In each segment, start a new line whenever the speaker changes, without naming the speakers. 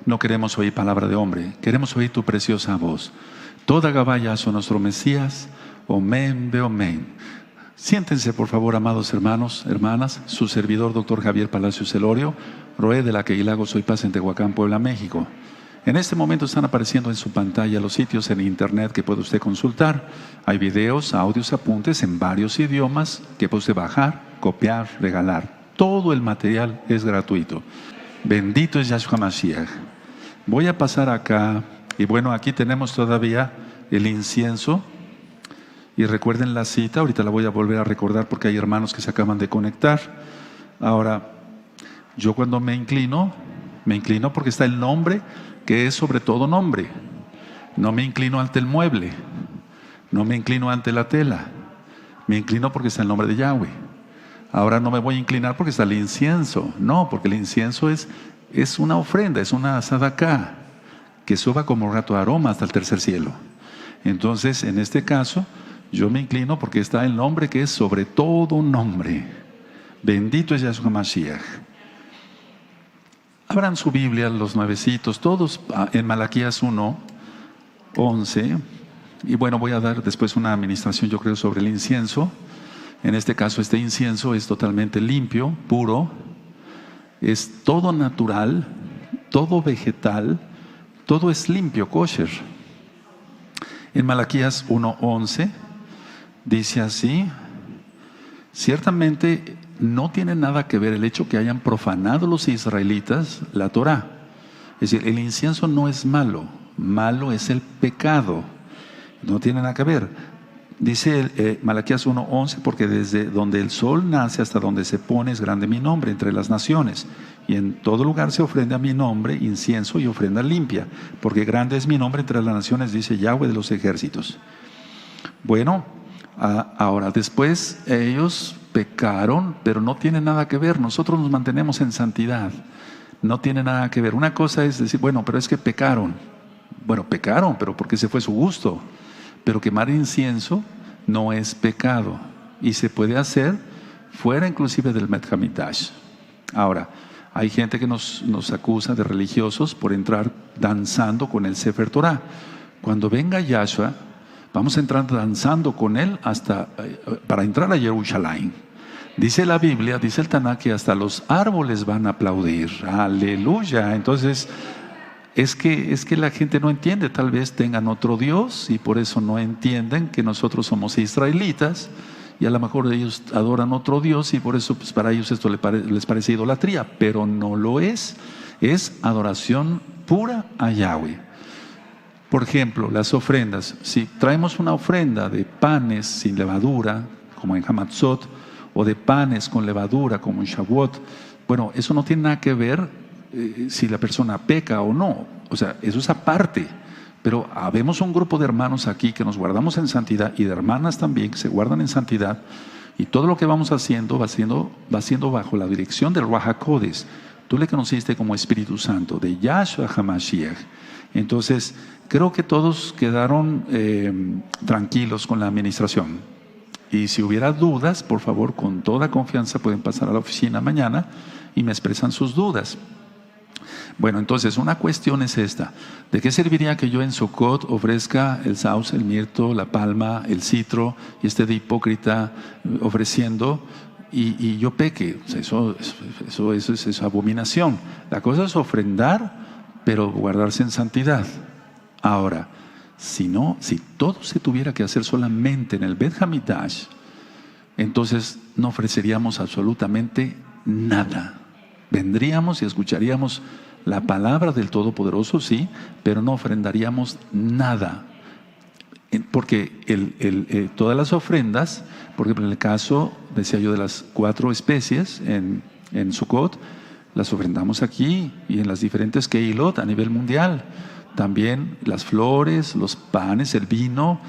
No queremos oír palabra de hombre, queremos oír tu preciosa voz. Toda Gabaya son nuestro Mesías, Omen, Beomen. Siéntense, por favor, amados hermanos, hermanas. Su servidor, doctor Javier Palacios Elorio, Roé de la Queilago, Soy Paz en Tehuacán, Puebla, México. En este momento están apareciendo en su pantalla los sitios en internet que puede usted consultar. Hay videos, audios, apuntes en varios idiomas que puede usted bajar, copiar, regalar. Todo el material es gratuito. Bendito es Yahshua Mashiach. Voy a pasar acá, y bueno, aquí tenemos todavía el incienso. Y recuerden la cita, ahorita la voy a volver a recordar porque hay hermanos que se acaban de conectar. Ahora, yo cuando me inclino porque está el nombre que es sobre todo nombre. No me inclino ante el mueble, no me inclino ante la tela, me inclino porque está el nombre de Yahweh. Ahora no me voy a inclinar porque está el incienso, no, porque el incienso es una ofrenda, es una sadaká que suba como rato de aroma hasta el tercer cielo. Entonces, en este caso, yo me inclino porque está el nombre que es sobre todo nombre. Bendito es Yahshua Mashiach. Abran su Biblia, los nuevecitos, todos en Malaquías 1:11. Y bueno, voy a dar después una administración, yo creo, sobre el incienso. En este caso, este incienso es totalmente limpio, puro. Es todo natural, todo vegetal, todo es limpio, kosher. En Malaquías 1:11 dice así: ciertamente no tiene nada que ver el hecho que hayan profanado los israelitas la Torá. Es decir, el incienso no es malo, malo es el pecado. No tiene nada que ver. Dice Malaquías 1:11, porque desde donde el sol nace hasta donde se pone es grande mi nombre entre las naciones. Y en todo lugar se ofrenda a mi nombre incienso y ofrenda limpia, porque grande es mi nombre entre las naciones, dice Yahweh de los ejércitos. Bueno, ahora después ellos pecaron, pero no tiene nada que ver. Nosotros nos mantenemos en santidad. No tiene nada que ver. Una cosa es decir, bueno, pero es que pecaron. Bueno, pecaron, pero porque ese fue su gusto. Pero quemar incienso no es pecado. Y se puede hacer fuera inclusive del Bet Hamikdash. Ahora, hay gente que nos acusa de religiosos por entrar danzando con el Sefer Torah. Cuando venga Yahshua, vamos a entrar danzando con él para entrar a Jerusalén. Dice la Biblia, dice el Tanaj, que hasta los árboles van a aplaudir. Aleluya. Entonces, es que la gente no entiende. Tal vez tengan otro Dios y por eso no entienden que nosotros somos israelitas. Y a lo mejor ellos adoran otro Dios y por eso pues, para ellos esto les parece idolatría. Pero no lo es. Es adoración pura a Yahweh. Por ejemplo, las ofrendas. Si traemos una ofrenda de panes sin levadura, como en Hamatzot, o de panes con levadura, como en Shavuot, bueno, eso no tiene nada que ver si la persona peca o no. O sea, eso es aparte. Pero habemos un grupo de hermanos aquí que nos guardamos en santidad y de hermanas también que se guardan en santidad. Y todo lo que vamos haciendo va siendo bajo la dirección del Ruach HaKodesh. Tú le conociste como Espíritu Santo, de Yahshua HaMashiach. Entonces, creo que todos quedaron tranquilos con la administración. Y si hubiera dudas, por favor, con toda confianza pueden pasar a la oficina mañana y me expresan sus dudas. Bueno, entonces una cuestión es esta: ¿de qué serviría que yo en Sukkot ofrezca el sauce, el mirto, la palma, el citro y esté de hipócrita ofreciendo y yo peque? O sea, eso es abominación. La cosa es ofrendar, pero guardarse en santidad. Ahora, si todo se tuviera que hacer solamente en el Bet Hamikdash, entonces no ofreceríamos absolutamente nada. Vendríamos y escucharíamos la palabra del Todopoderoso, sí, pero no ofrendaríamos nada. Porque todas las ofrendas, por ejemplo, en el caso, decía yo, de las 4 especies en Sukkot, las ofrendamos aquí y en las diferentes Keilot a nivel mundial. También las flores, los panes, el vino,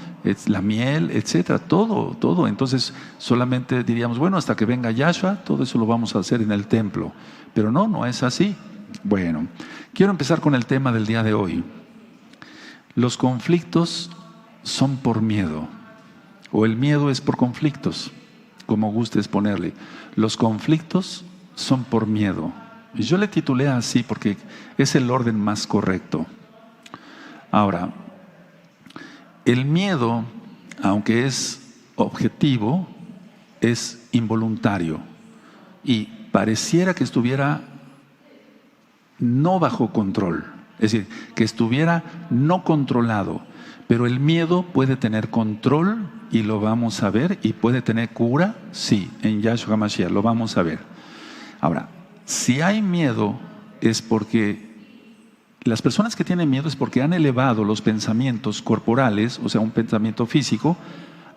la miel, etcétera, todo. Entonces solamente diríamos, bueno, hasta que venga Yahshua, todo eso lo vamos a hacer en el templo. Pero no es así. Bueno, quiero empezar con el tema del día de hoy. Los conflictos son por miedo, o el miedo es por conflictos, como gustes ponerle. Los conflictos son por miedo. Yo le titulé así porque es el orden más correcto. Ahora, el miedo, aunque es objetivo, es involuntario y pareciera que estuviera no bajo control, es decir, que estuviera no controlado, pero el miedo puede tener control y lo vamos a ver, y puede tener cura, sí, en Yahshua HaMashiach, lo vamos a ver. Ahora, si hay miedo es porque las personas que tienen miedo es porque han elevado los pensamientos corporales, o sea, un pensamiento físico,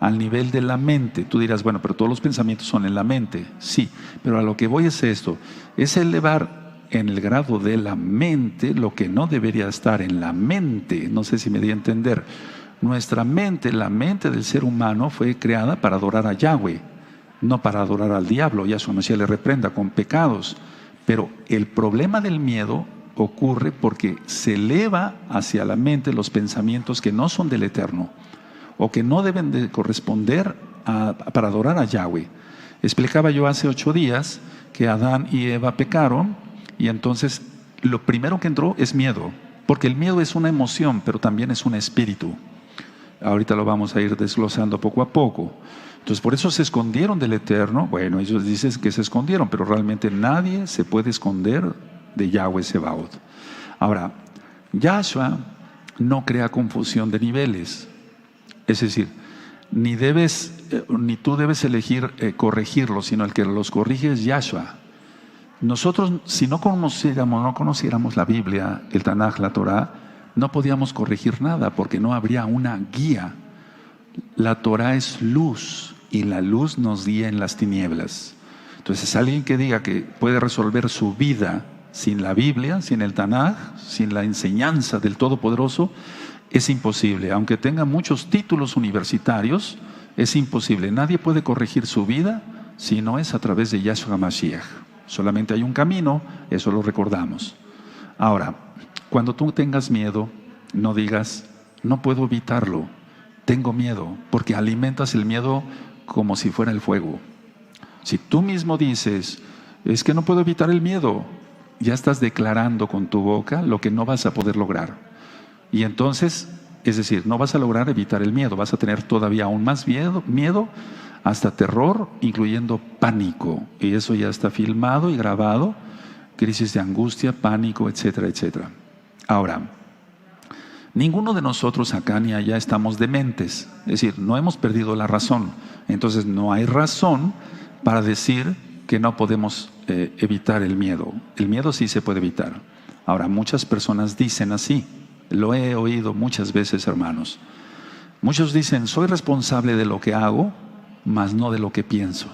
al nivel de la mente. Tú dirás, bueno, pero todos los pensamientos son en la mente. Sí, pero a lo que voy es esto, es elevar en el grado de la mente lo que no debería estar en la mente. No sé si me di a entender. Nuestra mente, la mente del ser humano fue creada para adorar a Yahweh, no para adorar al diablo. Yahshua Mashiach le reprenda con pecados. Pero el problema del miedo ocurre porque se eleva hacia la mente los pensamientos que no son del Eterno o que no deben de corresponder para adorar a Yahweh. Explicaba yo hace 8 días que Adán y Eva pecaron y entonces lo primero que entró es miedo, porque el miedo es una emoción, pero también es un espíritu. Ahorita lo vamos a ir desglosando poco a poco. Entonces por eso se escondieron del Eterno. Bueno, ellos dicen que se escondieron, pero realmente nadie se puede esconder de Yahweh Sebaot. Ahora, Yahshua no crea confusión de niveles. Es decir, ni tú debes elegir corregirlos, sino el que los corrige es Yahshua. Nosotros, si no conociéramos la Biblia, el Tanaj, la Torah, no podíamos corregir nada porque no habría una guía. La Torah es luz y la luz nos guía en las tinieblas. Entonces, alguien que diga que puede resolver su vida sin la Biblia, sin el Tanaj, sin la enseñanza del Todopoderoso, es imposible. Aunque tenga muchos títulos universitarios, es imposible. Nadie puede corregir su vida si no es a través de Yahshua HaMashiach. Solamente hay un camino, eso lo recordamos. Ahora, cuando tú tengas miedo, no digas, no puedo evitarlo, tengo miedo, porque alimentas el miedo como si fuera el fuego. Si tú mismo dices, es que no puedo evitar el miedo, ya estás declarando con tu boca lo que no vas a poder lograr. Y entonces, es decir, no vas a lograr evitar el miedo, vas a tener todavía aún más miedo, hasta terror, incluyendo pánico. Y eso ya está filmado y grabado, crisis de angustia, pánico, etcétera, etcétera. Ahora, ninguno de nosotros acá ni allá estamos dementes, es decir, no hemos perdido la razón. Entonces no hay razón para decir que no podemos evitar el miedo. El miedo sí se puede evitar. Ahora, muchas personas dicen así. Lo he oído muchas veces, hermanos. Muchos dicen, soy responsable de lo que hago, mas no de lo que pienso.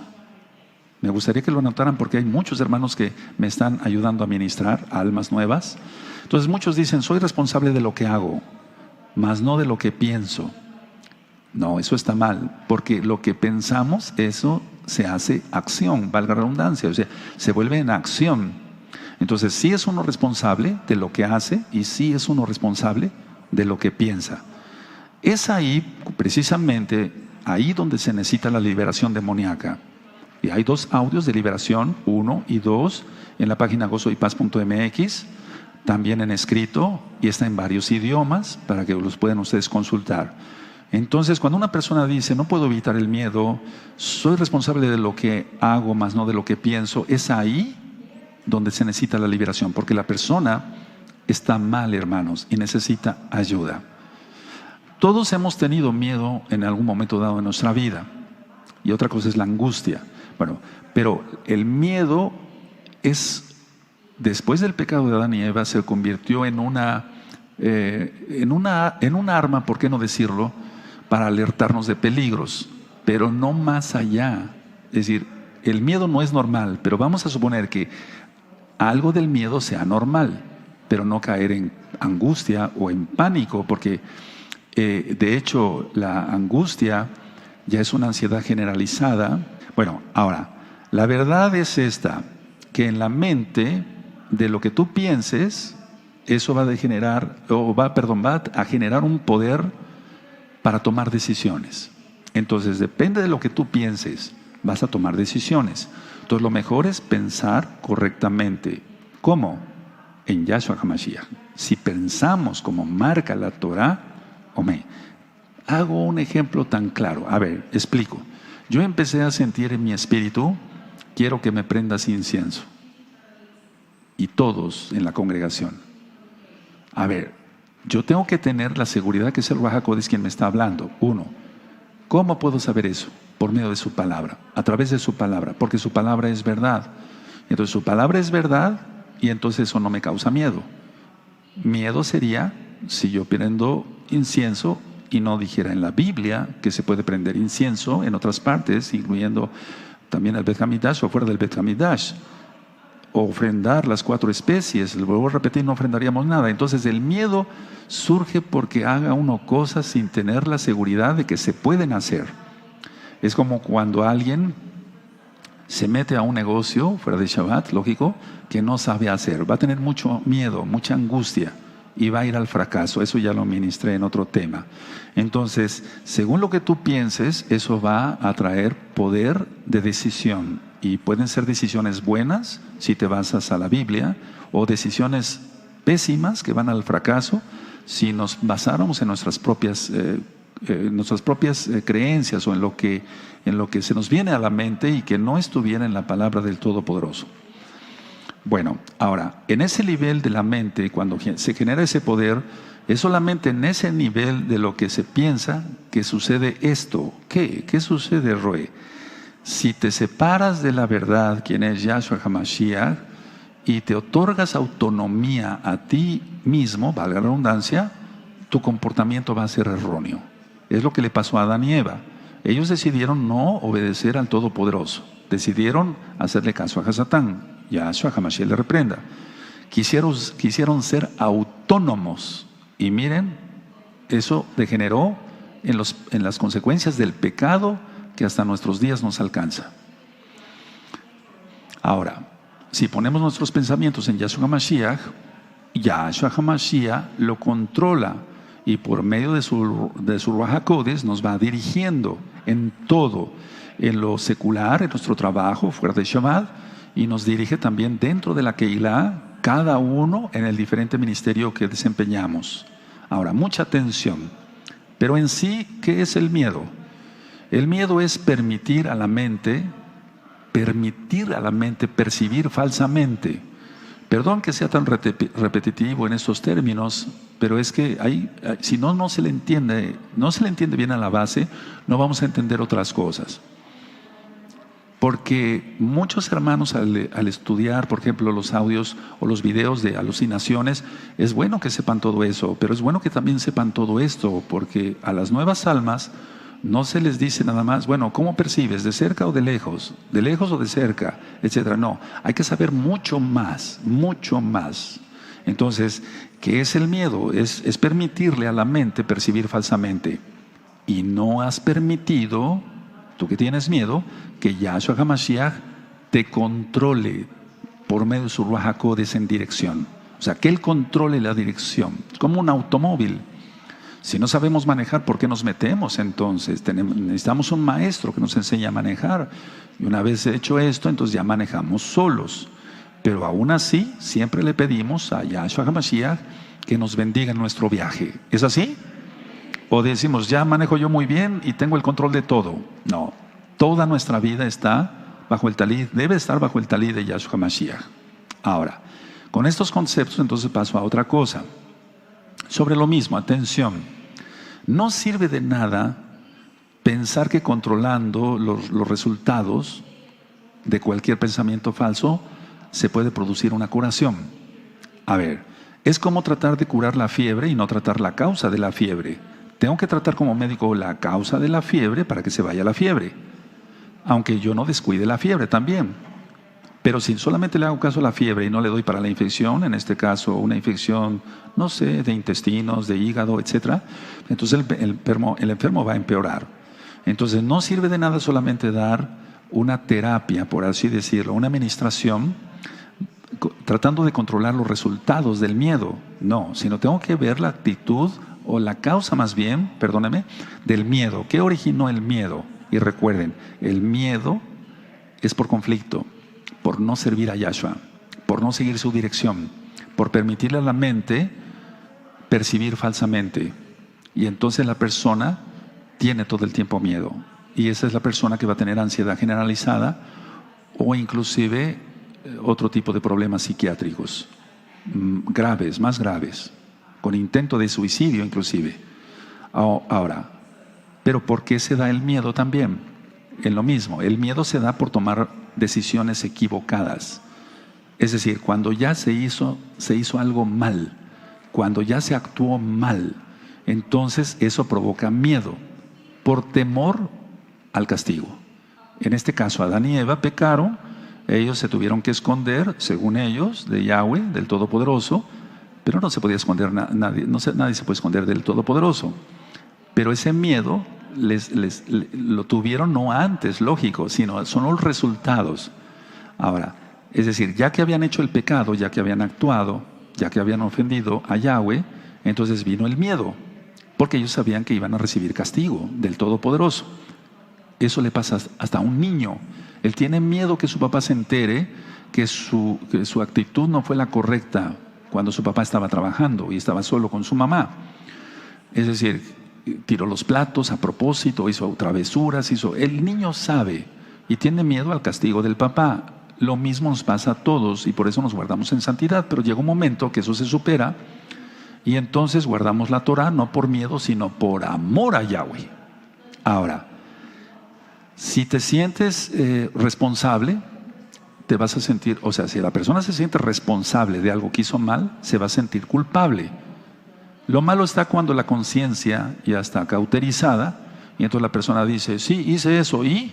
Me gustaría que lo notaran porque hay muchos hermanos que me están ayudando a ministrar almas nuevas. Entonces muchos dicen, soy responsable de lo que hago, mas no de lo que pienso. No, eso está mal, porque lo que pensamos, eso se hace acción, valga la redundancia, o sea, se vuelve en acción. Entonces sí es uno responsable de lo que hace y sí es uno responsable de lo que piensa. Es ahí, precisamente, ahí donde se necesita la liberación demoníaca. Y hay 2 audios de liberación, 1 y 2, en la página gozoypaz.mx, también en escrito, y está en varios idiomas para que los puedan ustedes consultar. Entonces, cuando una persona dice, no puedo evitar el miedo, soy responsable de lo que hago, más no de lo que pienso, es ahí donde se necesita la liberación, porque la persona está mal, hermanos, y necesita ayuda. Todos hemos tenido miedo en algún momento dado de nuestra vida, y otra cosa es la angustia. Bueno, pero el miedo es, después del pecado de Adán y Eva, se convirtió en un arma, ¿por qué no decirlo?, para alertarnos de peligros, pero no más allá. Es decir, el miedo no es normal, pero vamos a suponer que algo del miedo sea normal, pero no caer en angustia o en pánico, porque de hecho la angustia ya es una ansiedad generalizada. Bueno, ahora, la verdad es esta, que en la mente de lo que tú pienses, eso va a generar un poder para tomar decisiones. Entonces, depende de lo que tú pienses, vas a tomar decisiones. Entonces, lo mejor es pensar correctamente. ¿Cómo? En Yahshua HaMashiach. Si pensamos como marca la Torah, hombre, hago un ejemplo tan claro. A ver, explico. Yo empecé a sentir en mi espíritu, quiero que me prendas incienso. Y todos en la congregación. A ver, yo tengo que tener la seguridad que es el Ruach HaKodesh quien me está hablando. Uno, ¿cómo puedo saber eso? Por medio de su palabra, a través de su palabra, porque su palabra es verdad. Entonces su palabra es verdad y entonces eso no me causa miedo. Miedo sería si yo prendo incienso y no dijera en la Biblia que se puede prender incienso en otras partes, incluyendo también el Bet Hamidash o fuera del Bet Hamidash. O ofrendar las 4 especies, lo vuelvo a repetir, no ofrendaríamos nada. Entonces el miedo surge porque haga uno cosas sin tener la seguridad de que se pueden hacer. Es como cuando alguien se mete a un negocio fuera de Shabbat, lógico, que no sabe hacer. Va a tener mucho miedo, mucha angustia y va a ir al fracaso. Eso ya lo ministré en otro tema. Entonces, según lo que tú pienses, eso va a traer poder de decisión. Y pueden ser decisiones buenas si te basas a la Biblia, o decisiones pésimas que van al fracaso si nos basáramos en nuestras propias creencias o en lo que se nos viene a la mente y que no estuviera en la palabra del Todopoderoso. Bueno, ahora, en ese nivel de la mente, cuando se genera ese poder, es solamente en ese nivel de lo que se piensa que sucede esto. ¿Qué sucede, Roe? Si te separas de la verdad, quien es Yahshua HaMashiach, y te otorgas autonomía a ti mismo, valga la redundancia, tu comportamiento va a ser erróneo. Es lo que le pasó a Adán y Eva. Ellos decidieron no obedecer al Todopoderoso. Decidieron hacerle caso a Satán. Yahshua HaMashiach le reprenda. Quisieron ser autónomos. Y miren, eso degeneró en las consecuencias del pecado que hasta nuestros días nos alcanza. Ahora, si ponemos nuestros pensamientos en Yahshua HaMashiach, Yahshua HaMashiach lo controla y por medio de su Ruach HaKodesh nos va dirigiendo en todo, en lo secular, en nuestro trabajo fuera de Shabbat, y nos dirige también dentro de la Keilah, cada uno en el diferente ministerio que desempeñamos. Ahora, mucha atención. Pero en sí, ¿qué es el miedo? El miedo es permitir a la mente percibir falsamente. Perdón que sea tan repetitivo en estos términos, pero es que si no se le entiende bien a la base, no vamos a entender otras cosas. Porque muchos hermanos al estudiar, por ejemplo, los audios o los videos de alucinaciones, es bueno que sepan todo eso, pero es bueno que también sepan todo esto, porque a las nuevas almas no se les dice nada más, bueno, ¿cómo percibes? ¿De cerca o de lejos? ¿De lejos o de cerca? Etcétera. No, hay que saber mucho más, mucho más. Entonces, ¿qué es el miedo? Es permitirle a la mente percibir falsamente. Y no has permitido, tú que tienes miedo, que Yahshua HaMashiach te controle por medio de su Ruach HaKodesh en dirección. O sea, que Él controle la dirección. Es como un automóvil. Si no sabemos manejar, ¿por qué nos metemos entonces? Necesitamos un maestro que nos enseñe a manejar. Y una vez hecho esto, entonces ya manejamos solos. Pero aún así, siempre le pedimos a Yahshua HaMashiach que nos bendiga en nuestro viaje. ¿Es así? O decimos, ya manejo yo muy bien y tengo el control de todo. No, toda nuestra vida está bajo el talid, debe estar bajo el talid de Yahshua HaMashiach. Ahora, con estos conceptos entonces paso a otra cosa. Sobre lo mismo, atención, no sirve de nada pensar que controlando los resultados de cualquier pensamiento falso se puede producir una curación. A ver, es como tratar de curar la fiebre y no tratar la causa de la fiebre. Tengo que tratar como médico la causa de la fiebre para que se vaya la fiebre, aunque yo no descuide la fiebre también. Pero si solamente le hago caso a la fiebre y no le doy para la infección, en este caso una infección, no sé, de intestinos, de hígado, etcétera, entonces el enfermo va a empeorar. Entonces no sirve de nada solamente dar una terapia, por así decirlo, una administración, tratando de controlar los resultados del miedo. No, sino tengo que ver la actitud o la causa más bien, perdóneme, del miedo. ¿Qué originó el miedo? Y recuerden, el miedo es por conflicto, por no servir a Yahshua, por no seguir su dirección, por permitirle a la mente percibir falsamente. Y entonces la persona tiene todo el tiempo miedo. Y esa es la persona que va a tener ansiedad generalizada o inclusive otro tipo de problemas psiquiátricos graves, más graves, con intento de suicidio inclusive. Ahora, ¿pero por qué se da el miedo también? En lo mismo, el miedo se da por tomar decisiones equivocadas. Es decir, cuando ya se hizo algo mal, cuando ya se actuó mal, entonces eso provoca miedo, por temor al castigo. En este caso, Adán y Eva pecaron, ellos se tuvieron que esconder, según ellos, de Yahweh, del Todopoderoso, pero no se podía esconder nadie, nadie se puede esconder del Todopoderoso. Pero ese miedo lo tuvieron no antes, lógico, sino son los resultados. Ahora, es decir, ya que habían hecho el pecado, ya que habían actuado, ya que habían ofendido a Yahweh, entonces vino el miedo, porque ellos sabían que iban a recibir castigo del Todopoderoso. Eso le pasa hasta a un niño. Él tiene miedo que su papá se entere que su actitud no fue la correcta cuando su papá estaba trabajando y estaba solo con su mamá. Es decir, tiró los platos a propósito, hizo travesuras, el niño sabe y tiene miedo al castigo del papá. Lo mismo nos pasa a todos y por eso nos guardamos en santidad, pero llega un momento que eso se supera y entonces guardamos la Torah no por miedo, sino por amor a Yahweh. Ahora, si te sientes responsable, te vas a sentir, o sea, si la persona se siente responsable de algo que hizo mal, se va a sentir culpable. Lo malo está cuando la conciencia ya está cauterizada y entonces la persona dice, sí, hice eso y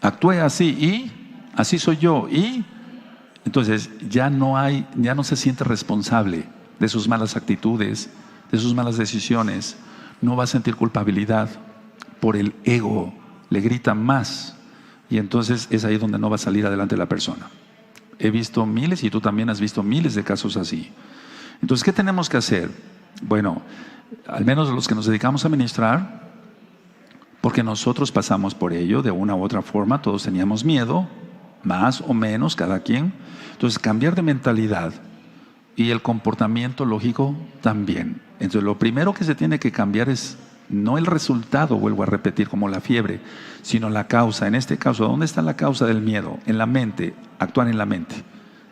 actué así y así soy yo y entonces ya no se siente responsable de sus malas actitudes, de sus malas decisiones, no va a sentir culpabilidad por el ego, le grita más y entonces es ahí donde no va a salir adelante la persona. He visto miles y tú también has visto miles de casos así. Entonces, ¿qué tenemos que hacer? Bueno, al menos los que nos dedicamos a ministrar, porque nosotros pasamos por ello de una u otra forma, todos teníamos miedo, más o menos, cada quien. Entonces, cambiar de mentalidad y el comportamiento lógico también. Entonces, lo primero que se tiene que cambiar es no el resultado, vuelvo a repetir, como la fiebre, sino la causa. En este caso, ¿dónde está la causa del miedo? En la mente, actuar en la mente.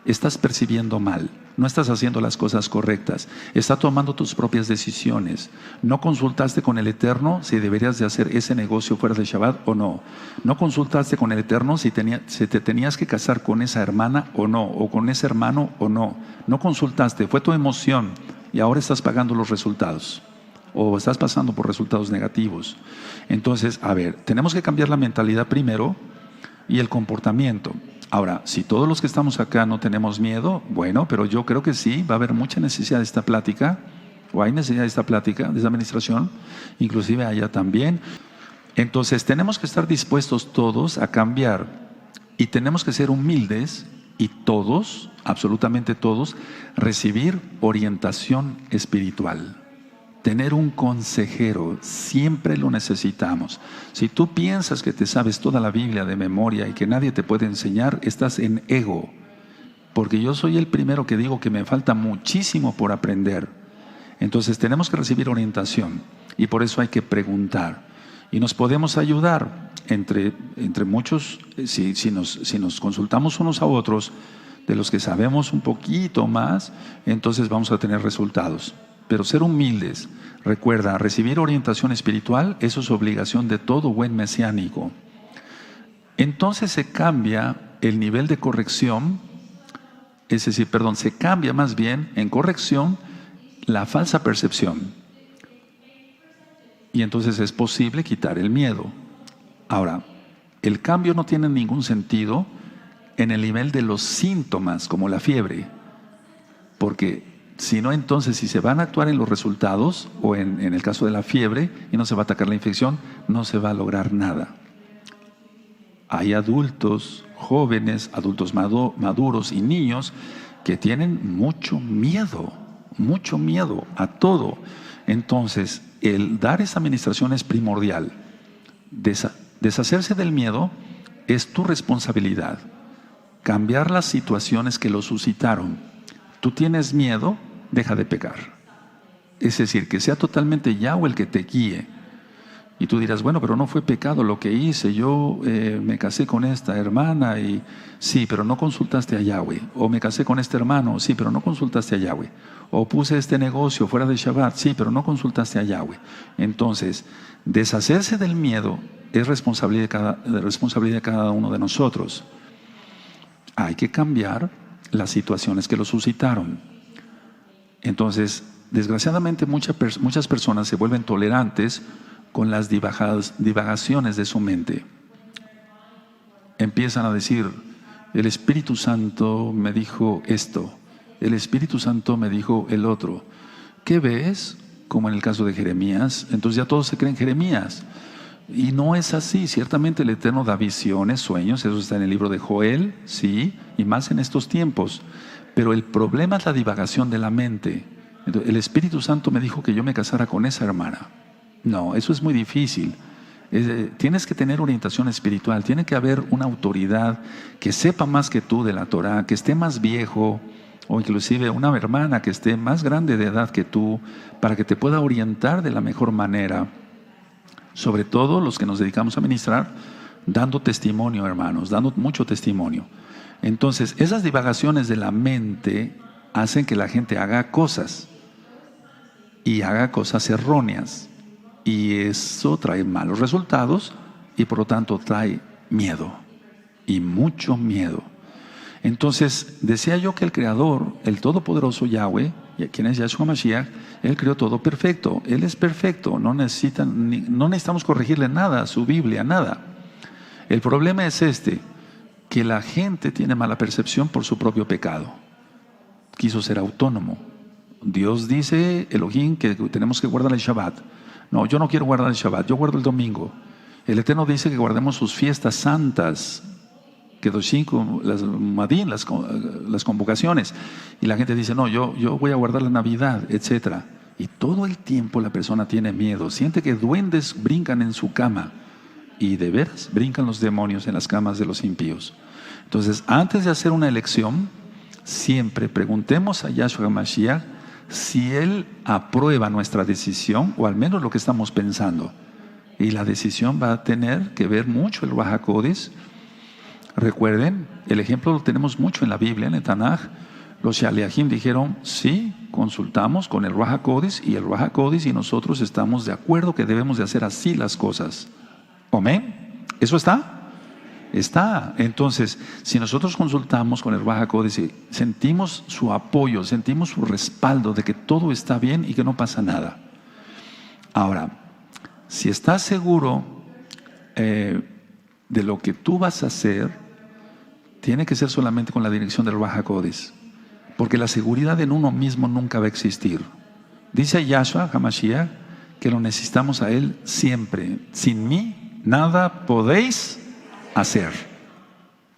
Estás percibiendo mal, no estás haciendo las cosas correctas, estás tomando tus propias decisiones, no consultaste con el Eterno si deberías de hacer ese negocio fuera de Shabbat o no, no consultaste con el Eterno si te tenías que casar con esa hermana o no, o con ese hermano o no, no consultaste, fue tu emoción y ahora estás pagando los resultados o estás pasando por resultados negativos. Entonces, a ver, tenemos que cambiar la mentalidad primero y el comportamiento. Ahora, si todos los que estamos acá no tenemos miedo, bueno, pero yo creo que sí, va a haber mucha necesidad de esta plática, o hay necesidad de esta plática, de esta administración, inclusive allá también. Entonces, tenemos que estar dispuestos todos a cambiar y tenemos que ser humildes y todos, absolutamente todos, recibir orientación espiritual. Tener un consejero, siempre lo necesitamos. Si tú piensas que te sabes toda la Biblia de memoria y que nadie te puede enseñar, estás en ego. Porque yo soy el primero que digo que me falta muchísimo por aprender. Entonces tenemos que recibir orientación y por eso hay que preguntar. Y nos podemos ayudar entre muchos, si nos consultamos unos a otros, de los que sabemos un poquito más, entonces vamos a tener resultados. Pero ser humildes, recuerda, recibir orientación espiritual, eso es obligación de todo buen mesiánico. Entonces se cambia el nivel de corrección, es decir, se cambia más bien en corrección la falsa percepción. Y entonces es posible quitar el miedo. Ahora, el cambio no tiene ningún sentido en el nivel de los síntomas, como la fiebre, porque si no, entonces, si se van a actuar en los resultados, o en el caso de la fiebre, y no se va a atacar la infección, no se va a lograr nada. Hay adultos, jóvenes, adultos maduros y niños que tienen mucho miedo a todo. Entonces, el dar esa administración es primordial. Deshacerse del miedo es tu responsabilidad. cambiar las situaciones que lo suscitaron. Tú tienes miedo, deja de pecar. Es decir, que sea totalmente Yahweh el que te guíe. Y tú dirás, bueno, pero no fue pecado lo que hice. Yo me casé con esta hermana y sí, pero no consultaste a Yahweh. O me casé con este hermano, sí, pero no consultaste a Yahweh. O puse este negocio fuera de Shabbat, sí, pero no consultaste a Yahweh. Entonces, deshacerse del miedo es responsabilidad de cada uno de nosotros. Hay que cambiar las situaciones que lo suscitaron. Entonces, desgraciadamente muchas personas se vuelven tolerantes con las divagaciones de su mente. Empiezan a decir, el Espíritu Santo me dijo esto, el Espíritu Santo me dijo el otro. ¿Qué ves? Como en el caso de Jeremías, entonces ya todos se creen Jeremías. Y no es así. Ciertamente el Eterno da visiones, sueños, eso está en el libro de Joel, sí, y más en estos tiempos. Pero el problema es la divagación de la mente. Entonces, el Espíritu Santo me dijo que yo me casara con esa hermana. No, eso es muy difícil. Tienes que tener orientación espiritual, tiene que haber una autoridad que sepa más que tú de la Torah, que esté más viejo, o inclusive una hermana que esté más grande de edad que tú, para que te pueda orientar de la mejor manera. Sobre todo los que nos dedicamos a ministrar, dando testimonio, hermanos, dando mucho testimonio. Entonces, esas divagaciones de la mente hacen que la gente haga cosas y haga cosas erróneas. Y eso trae malos resultados y por lo tanto trae miedo y mucho miedo. Entonces, decía yo que el Creador, el Todopoderoso Yahweh, quien es Yahshua Mashiach, Él creó todo perfecto. Él es perfecto, no necesitamos corregirle nada a su Biblia, nada. El problema es que la gente tiene mala percepción por su propio pecado. Quiso ser autónomo. Dios dice, Elohim, que tenemos que guardar el Shabbat. No, yo no quiero guardar el Shabbat, yo guardo el domingo. El Eterno dice que guardemos sus fiestas santas, que las Madín, las convocaciones. Y la gente dice, no, yo voy a guardar la Navidad, etc. Y todo el tiempo la persona tiene miedo, siente que duendes brincan en su cama. Y de veras brincan los demonios en las camas de los impíos. Entonces, antes de hacer una elección, siempre preguntemos a Yahshua Mashiach si Él aprueba nuestra decisión, o al menos lo que estamos pensando. Y la decisión va a tener que ver mucho el Ruach HaKodesh. Recuerden, el ejemplo lo tenemos mucho en la Biblia, en el Tanaj. Los Shaliachim dijeron, sí, consultamos con el Ruach HaKodesh, y el Ruach HaKodesh y nosotros estamos de acuerdo que debemos de hacer así las cosas. ¿Amén? ¿Eso está? Está. Entonces, si nosotros consultamos con el Ruach HaKodesh, sentimos su apoyo, sentimos su respaldo de que todo está bien y que no pasa nada. Ahora, si estás seguro de lo que tú vas a hacer, tiene que ser solamente con la dirección del Ruach HaKodesh, porque la seguridad en uno mismo nunca va a existir. Dice Yahshua HaMashiach que lo necesitamos a Él siempre. Sin mí, nada podéis hacer.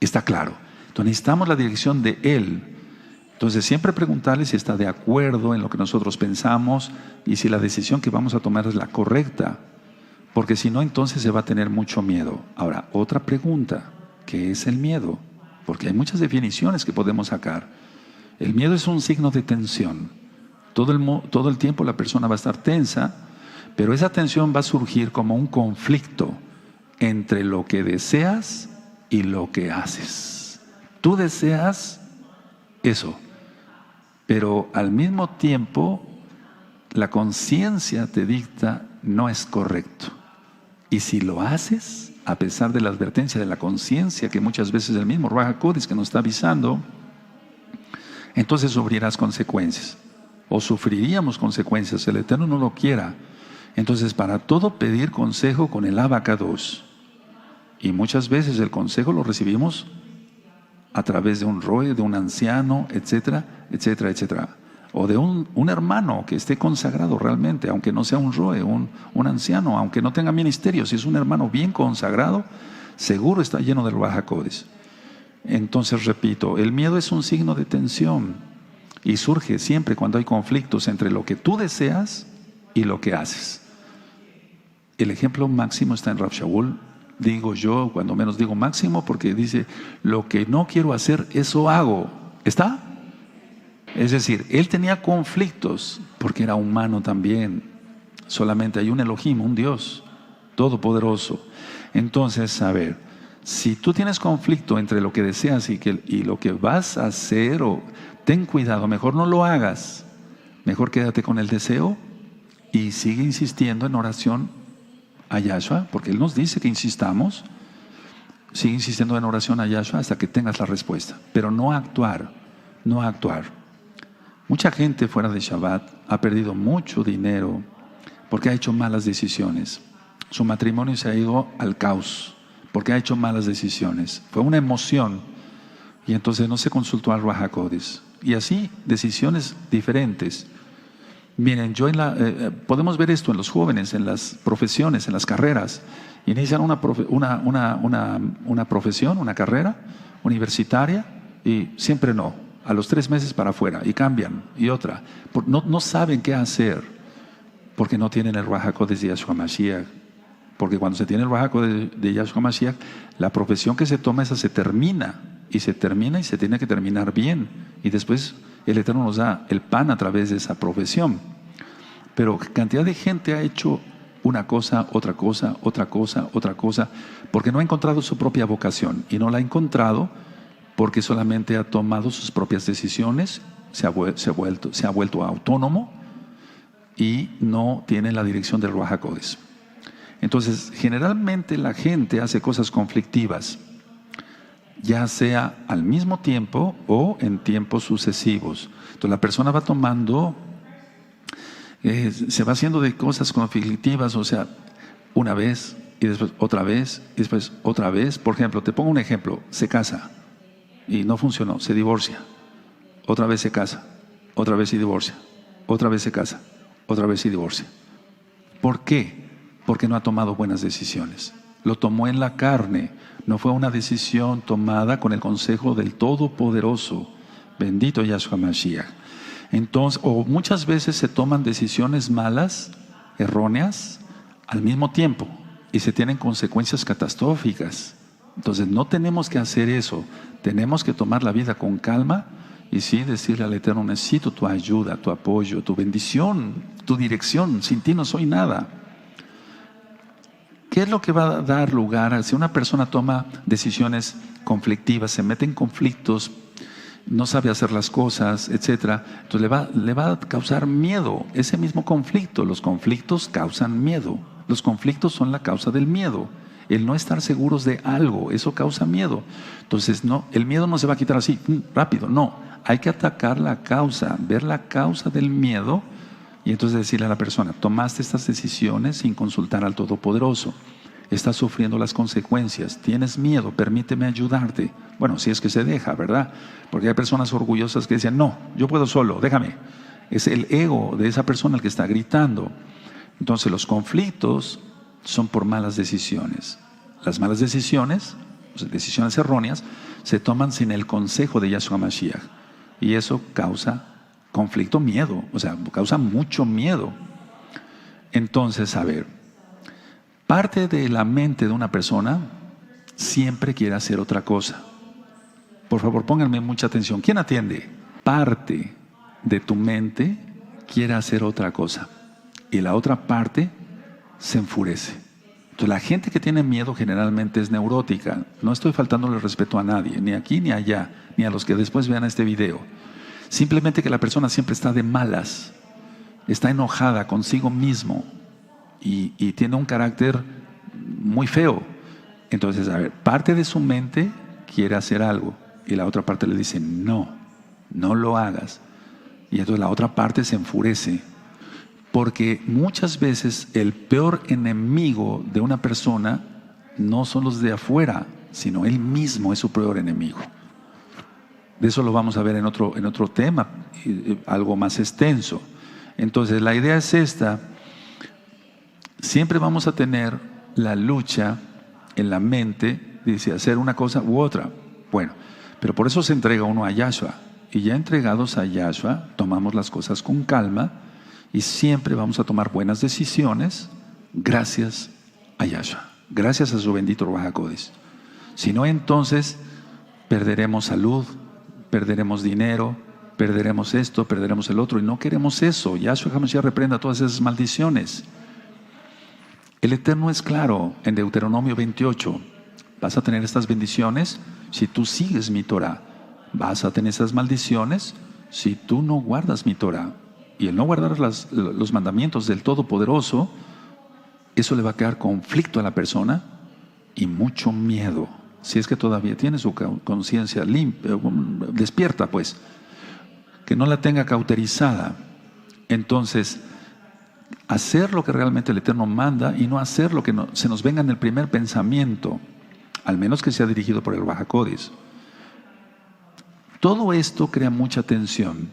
Está claro. Entonces necesitamos la dirección de Él. Entonces siempre preguntarle si está de acuerdo en lo que nosotros pensamos y si la decisión que vamos a tomar es la correcta. Porque si no, entonces se va a tener mucho miedo. Ahora, otra pregunta, ¿qué es el miedo? Porque hay muchas definiciones que podemos sacar. El miedo es un signo de tensión. Todo el tiempo la persona va a estar tensa, pero esa tensión va a surgir como un conflicto entre lo que deseas y lo que haces. Tú deseas eso, pero al mismo tiempo la conciencia te dicta no es correcto. Y si lo haces, a pesar de la advertencia de la conciencia, que muchas veces el mismo Ruach HaKodesh que nos está avisando, entonces sufrirás consecuencias, o sufriríamos consecuencias, el Eterno no lo quiera. Entonces, para todo pedir consejo con el Abacados. Y muchas veces el consejo lo recibimos a través de un roe, de un anciano, etcétera, etcétera, etcétera. O de un hermano que esté consagrado realmente, aunque no sea un roe, un anciano, aunque no tenga ministerio. Si es un hermano bien consagrado, seguro está lleno del Ruach HaKodesh. Entonces, repito, el miedo es un signo de tensión y surge siempre cuando hay conflictos entre lo que tú deseas y lo que haces. El ejemplo máximo está en Rav Shaul digo yo, cuando menos digo máximo, porque dice, lo que no quiero hacer, eso hago. ¿Está? Es decir, él tenía conflictos porque era humano también. Solamente hay un Elohim, un Dios todopoderoso. Entonces, a ver, si tú tienes conflicto entre lo que deseas y lo que vas a hacer, ten cuidado, mejor no lo hagas. Mejor quédate con el deseo y sigue insistiendo en oración a Yahshua, porque Él nos dice que insistamos. Sigue insistiendo en oración a Yahshua hasta que tengas la respuesta, pero no actuar, no actuar. Mucha gente fuera de Shabbat ha perdido mucho dinero porque ha hecho malas decisiones. Su matrimonio se ha ido al caos porque ha hecho malas decisiones. Fue una emoción y entonces no se consultó al Ruach HaKodesh. Y así, decisiones diferentes. Miren, podemos ver esto en los jóvenes, en las profesiones, en las carreras. Inician una profesión, una carrera universitaria y siempre no. A los 3 meses para afuera y cambian y otra. No saben qué hacer porque no tienen el Ruach HaKodesh de Yahshua Mashiach. Porque cuando se tiene el Ruach HaKodesh de Yahshua Mashiach, la profesión que se toma esa se termina y se tiene que terminar bien. Y después el Eterno nos da el pan a través de esa profesión. Pero cantidad de gente ha hecho una cosa, otra cosa, otra cosa, otra cosa, porque no ha encontrado su propia vocación. Y no la ha encontrado porque solamente ha tomado sus propias decisiones, se ha vuelto autónomo y no tiene la dirección del Ruach HaKodesh. Entonces, generalmente la gente hace cosas conflictivas, ya sea al mismo tiempo o en tiempos sucesivos. Entonces la persona va tomando, se va haciendo de cosas conflictivas, o sea, una vez y después otra vez y después otra vez. Por ejemplo, te pongo un ejemplo, se casa y no funcionó, se divorcia, otra vez se casa, otra vez se divorcia, otra vez se casa, otra vez se divorcia. ¿Por qué? Porque no ha tomado buenas decisiones. Lo tomó en la carne. No fue una decisión tomada con el consejo del Todopoderoso. Bendito Yahshua Mashiach. Entonces, o muchas veces se toman decisiones malas, erróneas, al mismo tiempo. Y se tienen consecuencias catastróficas. Entonces, no tenemos que hacer eso. Tenemos que tomar la vida con calma y sí decirle al Eterno, necesito tu ayuda, tu apoyo, tu bendición, tu dirección. Sin ti no soy nada. ¿Qué es lo que va a dar lugar? Si una persona toma decisiones conflictivas, se mete en conflictos, no sabe hacer las cosas, etcétera, entonces le va a causar miedo. Ese mismo conflicto, los conflictos causan miedo. Los conflictos son la causa del miedo. El no estar seguros de algo, eso causa miedo. Entonces, no, el miedo no se va a quitar así, rápido, no. Hay que atacar la causa, ver la causa del miedo. Y entonces decirle a la persona, tomaste estas decisiones sin consultar al Todopoderoso. Estás sufriendo las consecuencias, tienes miedo, permíteme ayudarte. Bueno, si es que se deja, ¿verdad? Porque hay personas orgullosas que dicen, no, yo puedo solo, déjame. Es el ego de esa persona el que está gritando. Entonces los conflictos son por malas decisiones. Las malas decisiones, decisiones erróneas, se toman sin el consejo de Yahshua Mashiach. Y eso causa conflicto, miedo, o sea, causa mucho miedo. Entonces, a ver, parte de la mente de una persona siempre quiere hacer otra cosa. Por favor, pónganme mucha atención. ¿Quién atiende? Parte de tu mente quiere hacer otra cosa y la otra parte se enfurece. Entonces, la gente que tiene miedo generalmente es neurótica. No estoy faltándole respeto a nadie, ni aquí ni allá, ni a los que después vean este video. Simplemente que la persona siempre está de malas, está enojada consigo mismo y tiene un carácter muy feo. Entonces, a ver, parte de su mente quiere hacer algo y la otra parte le dice, no, no lo hagas. Y entonces la otra parte se enfurece. Porque muchas veces el peor enemigo de una persona no son los de afuera, sino él mismo es su peor enemigo. De eso lo vamos a ver en otro tema, algo más extenso. Entonces, la idea es esta. Siempre vamos a tener la lucha en la mente, dice, hacer una cosa u otra. Bueno, pero por eso se entrega uno a Yahshua. Y ya entregados a Yahshua, tomamos las cosas con calma y siempre vamos a tomar buenas decisiones gracias a Yahshua. gracias a su bendito Ruach HaKodesh. Si no, entonces perderemos salud, perderemos dinero, perderemos esto, perderemos el otro, y no queremos eso. Yahshua HaMashiach reprenda todas esas maldiciones. El Eterno es claro en Deuteronomio 28. Vas a tener estas bendiciones si tú sigues mi Torah. Vas a tener esas maldiciones si tú no guardas mi Torah. Y el no guardar los mandamientos del Todopoderoso, eso le va a crear conflicto a la persona y mucho miedo. Si es que todavía tiene su conciencia limpia, despierta, pues, que no la tenga cauterizada. Entonces, hacer lo que realmente el Eterno manda y no hacer lo que se nos venga en el primer pensamiento, al menos que sea dirigido por el Ruach HaKodesh. Todo esto crea mucha tensión.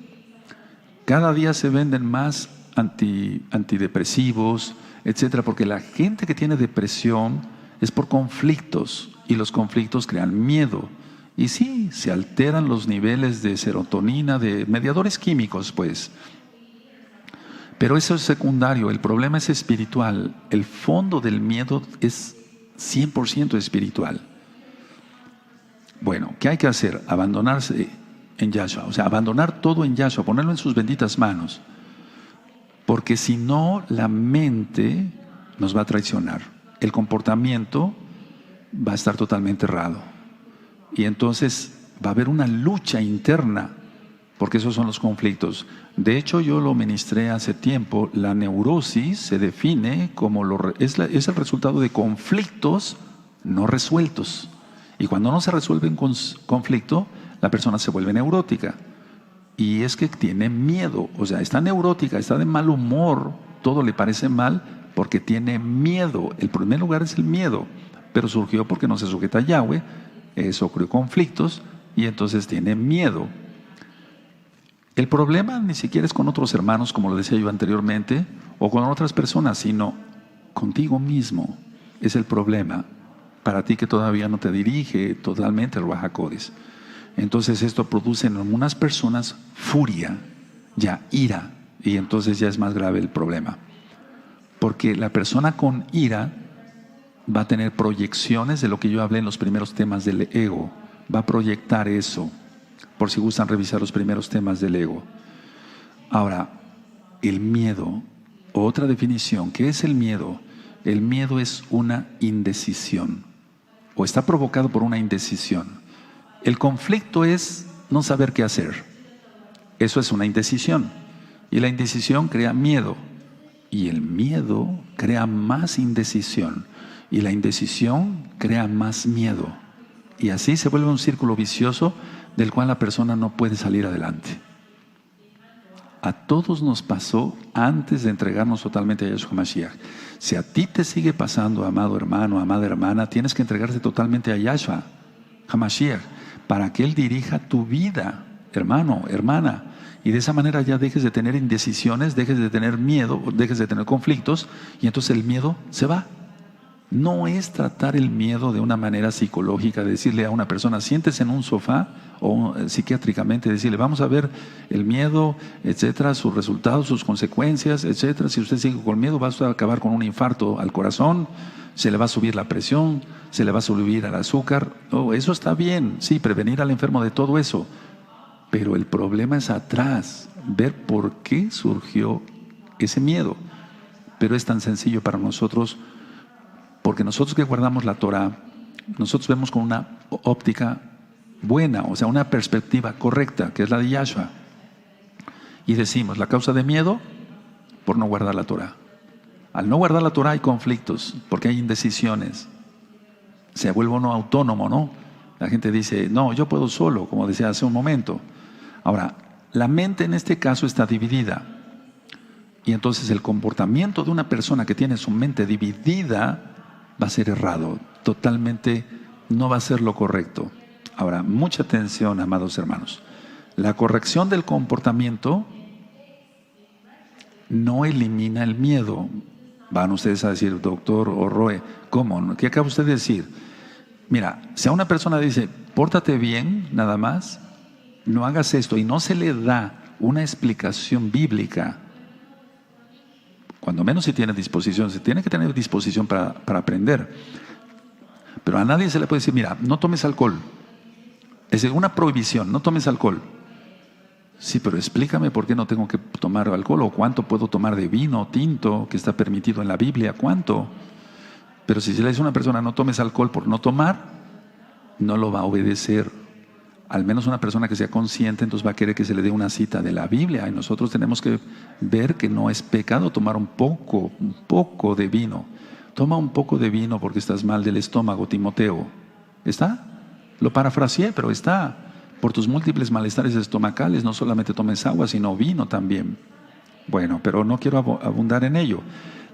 Cada día se venden más antidepresivos, etcétera, porque la gente que tiene depresión es por conflictos, y los conflictos crean miedo. Y sí, se alteran los niveles de serotonina, de mediadores químicos, pues. Pero eso es secundario, el problema es espiritual. El fondo del miedo es 100% espiritual. Bueno, ¿qué hay que hacer? Abandonarse en Yahshua, o sea, abandonar todo en Yahshua, ponerlo en sus benditas manos. Porque si no, la mente nos va a traicionar. El comportamiento va a estar totalmente errado. Y entonces va a haber una lucha interna, porque esos son los conflictos. De hecho, yo lo ministré hace tiempo. La neurosis se define como es el resultado de conflictos no resueltos. Y cuando no se resuelve un conflicto, la persona se vuelve neurótica. Y es que tiene miedo, o sea, está neurótica, está de mal humor, todo le parece mal porque tiene miedo. El primer lugar es el miedo, pero surgió porque no se sujeta a Yahweh, eso creó conflictos y entonces tiene miedo. El problema ni siquiera es con otros hermanos, como lo decía yo anteriormente, o con otras personas, sino contigo mismo. Es el problema para ti que todavía no te dirige totalmente el Ruach HaKodesh. Entonces esto produce en algunas personas furia, ya ira, y entonces ya es más grave el problema. Porque la persona con ira va a tener proyecciones de lo que yo hablé en los primeros temas del ego. Va a proyectar eso, por si gustan revisar los primeros temas del ego. Ahora, el miedo, otra definición. ¿Qué es el miedo? El miedo es una indecisión, o está provocado por una indecisión. El conflicto es no saber qué hacer. Eso es una indecisión. Y la indecisión crea miedo. Y el miedo crea más indecisión. Y la indecisión crea más miedo. Y así se vuelve un círculo vicioso del cual la persona no puede salir adelante. A todos nos pasó antes de entregarnos totalmente a Yahshua Mashiach. Si a ti te sigue pasando, amado hermano, amada hermana, tienes que entregarte totalmente a Yahshua HaMashiach para que Él dirija tu vida, hermano, hermana. Y de esa manera ya dejes de tener indecisiones, dejes de tener miedo, dejes de tener conflictos, y entonces el miedo se va. No es tratar el miedo de una manera psicológica, de decirle a una persona, siéntese en un sofá, o psiquiátricamente decirle, vamos a ver el miedo, etcétera, sus resultados, sus consecuencias, etcétera. Si usted sigue con miedo, va a acabar con un infarto al corazón, se le va a subir la presión, se le va a subir el azúcar. Oh, eso está bien, sí, prevenir al enfermo de todo eso. Pero el problema es atrás, ver por qué surgió ese miedo. Pero es tan sencillo para nosotros, porque nosotros que guardamos la Torah, nosotros vemos con una óptica buena, o sea, una perspectiva correcta, que es la de Yahshua. Y decimos, la causa de miedo, por no guardar la Torah. Al no guardar la Torah hay conflictos, porque hay indecisiones. Se vuelve uno autónomo, ¿no? La gente dice, no, yo puedo solo, como decía hace un momento. Ahora, la mente en este caso está dividida. Y entonces el comportamiento de una persona que tiene su mente dividida va a ser errado, totalmente no va a ser lo correcto. Ahora, mucha atención, amados hermanos. La corrección del comportamiento no elimina el miedo. Van ustedes a decir, doctor Orroe, ¿cómo? ¿Qué acaba usted de decir? Mira, si a una persona dice, pórtate bien, nada más, no hagas esto, y no se le da una explicación bíblica, cuando menos si tiene disposición, se tiene que tener disposición para aprender. Pero a nadie se le puede decir, mira, no tomes alcohol. Es decir, una prohibición, no tomes alcohol. Sí, pero explícame por qué no tengo que tomar alcohol o cuánto puedo tomar de vino tinto que está permitido en la Biblia, cuánto. Pero si se le dice a una persona no tomes alcohol por no tomar, no lo va a obedecer. Al menos una persona que sea consciente, entonces va a querer que se le dé una cita de la Biblia. Y nosotros tenemos que ver que no es pecado tomar un poco de vino. Toma un poco de vino porque estás mal del estómago, Timoteo. ¿Está? Lo parafraseé, pero está. Por tus múltiples malestares estomacales, no solamente tomes agua, sino vino también. Bueno, pero no quiero abundar en ello.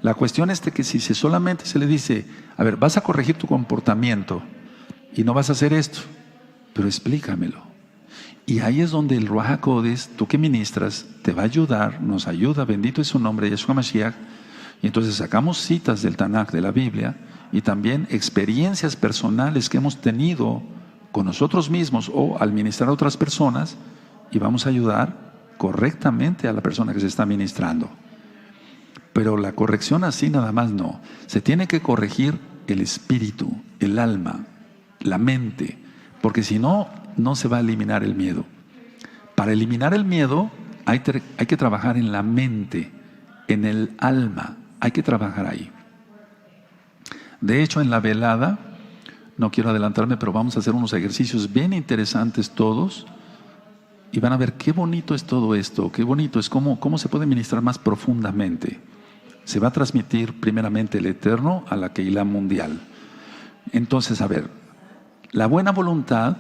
La cuestión es de que si solamente se le dice, a ver, vas a corregir tu comportamiento y no vas a hacer esto, pero explícamelo. Y ahí es donde el Ruach HaKodesh, tú que ministras, te va a ayudar, nos ayuda, bendito es su nombre, Yeshua Mashiach. Y entonces sacamos citas del Tanaj, de la Biblia, y también experiencias personales que hemos tenido con nosotros mismos o al ministrar a otras personas, y vamos a ayudar correctamente a la persona que se está ministrando. Pero la corrección así nada más no. Se tiene que corregir el espíritu, el alma, la mente, porque si no, no se va a eliminar el miedo. Para eliminar el miedo hay que trabajar en la mente, en el alma, hay que trabajar ahí. De hecho, en la velada, no quiero adelantarme, pero vamos a hacer unos ejercicios bien interesantes todos, y van a ver qué bonito es todo esto, qué bonito es cómo se puede ministrar más profundamente. Se va a transmitir primeramente el Eterno a la Keilah mundial. Entonces, a ver, la buena voluntad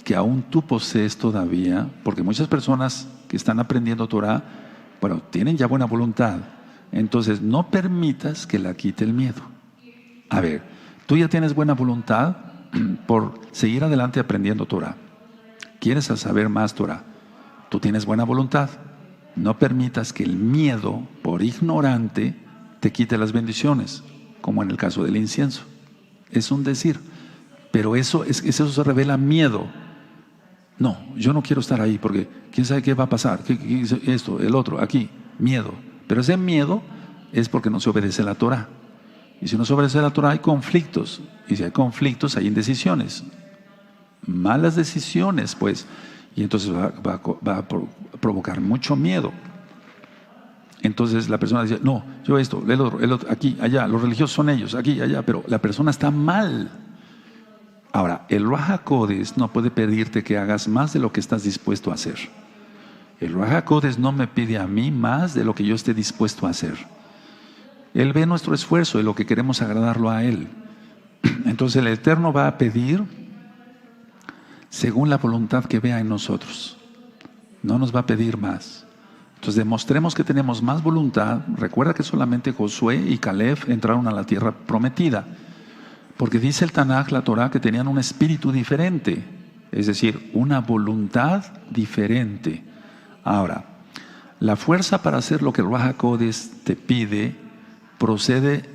que aún tú posees todavía, porque muchas personas que están aprendiendo Torah, bueno, tienen ya buena voluntad. Entonces, no permitas que la quite el miedo. A ver, tú ya tienes buena voluntad por seguir adelante aprendiendo Torah. ¿Quieres saber más Torah? Tú tienes buena voluntad. No permitas que el miedo, por ignorante, te quite las bendiciones, como en el caso del incienso. Es un decir, pero eso se revela miedo. No, yo no quiero estar ahí porque quién sabe qué va a pasar, esto, el otro, aquí, miedo. Pero ese miedo es porque no se obedece la Torah. Y si no se obedece la Torah hay conflictos. Y si hay conflictos hay indecisiones. Malas decisiones, pues. Y entonces va a provocar mucho miedo. Entonces la persona dice, no, yo esto, el otro, aquí, allá, los religiosos son ellos, aquí, allá, pero la persona está mal. Ahora, el Ruach HaKodesh no puede pedirte que hagas más de lo que estás dispuesto a hacer. El Ruach HaKodesh no me pide a mí más de lo que yo esté dispuesto a hacer. Él ve nuestro esfuerzo y lo que queremos agradarlo a Él. Entonces el Eterno va a pedir según la voluntad que vea en nosotros. No nos va a pedir más. Entonces demostremos que tenemos más voluntad. Recuerda que solamente Josué y Caleb entraron a la tierra prometida. Porque dice el Tanaj, la Torah, que tenían un espíritu diferente. Es decir, una voluntad diferente. Ahora, la fuerza para hacer lo que el Ruach HaKodesh te pide procede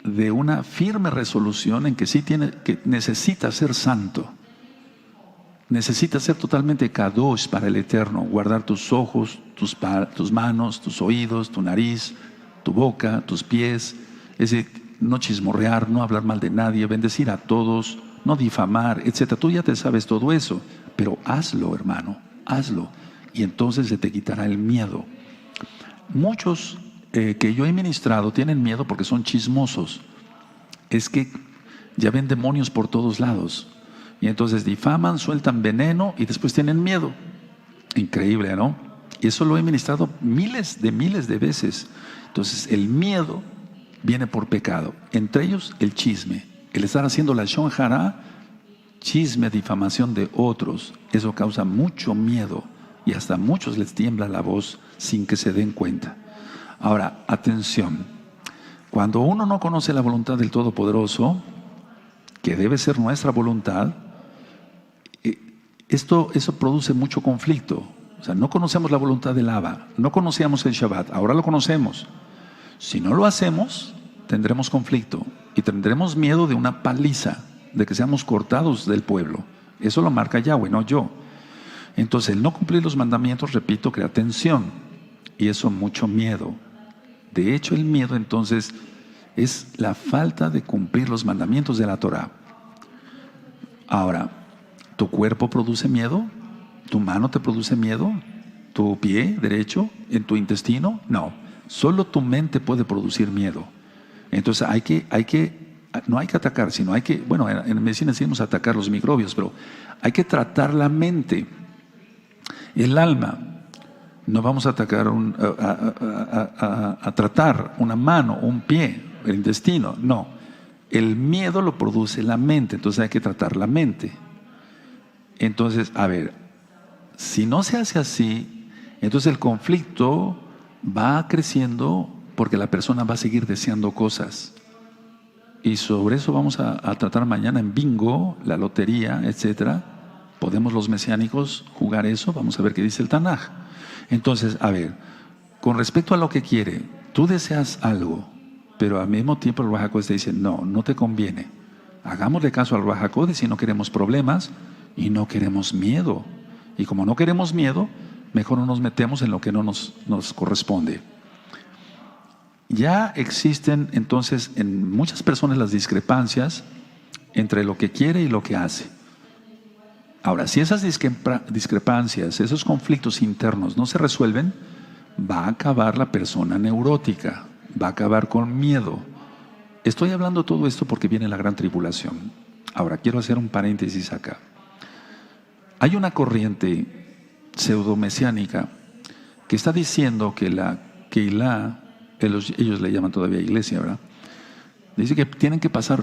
de una firme resolución en que necesitas ser santo. Necesitas ser totalmente kadosh para el Eterno, guardar tus ojos, tus manos, tus oídos, tu nariz, tu boca, tus pies, es decir, no chismorrear, no hablar mal de nadie, bendecir a todos, no difamar, etc. Tú ya te sabes todo eso, pero hazlo, hermano, hazlo, y entonces se te quitará el miedo. Muchos que yo he ministrado tienen miedo porque son chismosos. Es que ya ven demonios por todos lados. Y entonces difaman, sueltan veneno y después tienen miedo. Increíble, ¿no? Y eso lo he ministrado miles de veces. Entonces el miedo viene por pecado. Entre ellos el chisme. El estar haciendo la shon hara, chisme, difamación de otros. Eso causa mucho miedo. Y hasta a muchos les tiembla la voz sin que se den cuenta. Ahora, atención. Cuando uno no conoce la voluntad del Todopoderoso, que debe ser nuestra voluntad, eso produce mucho conflicto. O sea, no conocemos la voluntad del Abba, no conocíamos el Shabbat, ahora lo conocemos. Si no lo hacemos, tendremos conflicto y tendremos miedo de una paliza, de que seamos cortados del pueblo. Eso lo marca Yahweh, no yo. Entonces, el no cumplir los mandamientos, repito, crea tensión y eso mucho miedo. De hecho, el miedo entonces es la falta de cumplir los mandamientos de la Torah. Ahora, ¿tu cuerpo produce miedo? ¿Tu mano te produce miedo? ¿Tu pie derecho? ¿En tu intestino? No. Solo tu mente puede producir miedo. Entonces no hay que atacar, sino hay que, bueno, en medicina decimos atacar los microbios, pero hay que tratar la mente, el alma. No vamos a atacar, a tratar una mano, un pie, el intestino, no. El miedo lo produce la mente, entonces hay que tratar la mente. Entonces, a ver, si no se hace así, entonces el conflicto va creciendo porque la persona va a seguir deseando cosas. Y sobre eso vamos a tratar mañana en bingo, la lotería, etcétera. ¿Podemos los mesiánicos jugar eso? Vamos a ver qué dice el Tanaj. Entonces, a ver, con respecto a lo que quiere, tú deseas algo, pero al mismo tiempo el Ruach HaKodesh te dice, no, no te conviene. Hagámosle caso al Ruach HaKodesh si no queremos problemas y no queremos miedo. Y como no queremos miedo, mejor no nos metemos en lo que no nos corresponde. Ya existen entonces en muchas personas las discrepancias entre lo que quiere y lo que hace. Ahora, si esas discrepancias, esos conflictos internos no se resuelven, va a acabar la persona neurótica, va a acabar con miedo. Estoy hablando todo esto porque viene la gran tribulación. Ahora, quiero hacer un paréntesis acá. Hay una corriente pseudomesiánica que está diciendo que la Keilah, ellos le llaman todavía iglesia, ¿verdad? Dice que tienen que pasar,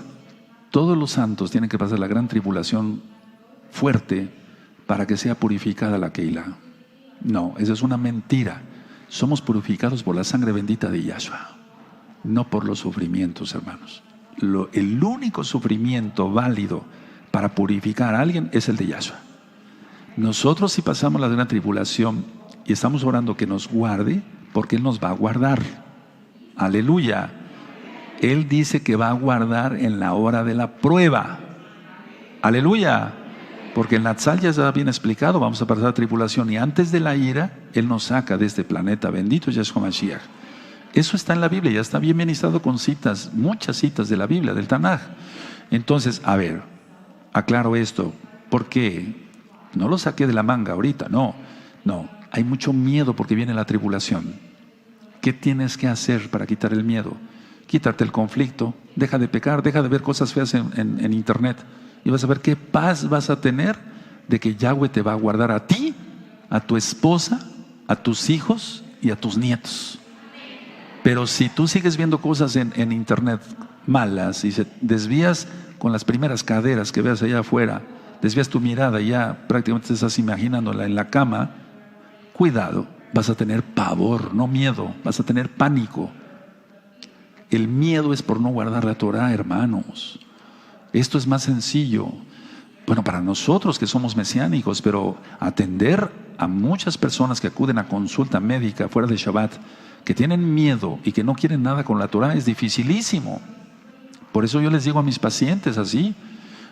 todos los santos tienen que pasar la gran tribulación fuerte para que sea purificada la Keilah. No, eso es una mentira. Somos purificados por la sangre bendita de Yahshua, no por los sufrimientos, hermanos. El único sufrimiento válido para purificar a alguien es el de Yahshua. Nosotros, si pasamos la gran tribulación y estamos orando que nos guarde, porque Él nos va a guardar. Aleluya. Él dice que va a guardar en la hora de la prueba. Aleluya. Porque en Natsal ya está bien explicado, vamos a pasar la tribulación y antes de la ira, Él nos saca de este planeta. Bendito Yahshua Mashiach. Eso está en la Biblia, ya está bien ministrado con citas, muchas citas de la Biblia, del Tanaj. Entonces, a ver, aclaro esto. ¿Por qué? No lo saqué de la manga ahorita, no. Hay mucho miedo porque viene la tribulación. ¿Qué tienes que hacer para quitar el miedo? Quitarte el conflicto, deja de pecar, deja de ver cosas feas en internet. Y vas a ver qué paz vas a tener de que Yahweh te va a guardar a ti, a tu esposa, a tus hijos y a tus nietos. Pero si tú sigues viendo cosas en internet malas y se desvías con las primeras caderas que veas allá afuera, desvías tu mirada y ya prácticamente te estás imaginándola en la cama, cuidado, vas a tener pavor, no miedo, vas a tener pánico. El miedo es por no guardar la Torah, hermanos. Esto es más sencillo. Bueno, para nosotros que somos mesiánicos, pero atender a muchas personas que acuden a consulta médica fuera de Shabbat, que tienen miedo y que no quieren nada con la Torah, es dificilísimo. Por eso yo les digo a mis pacientes así,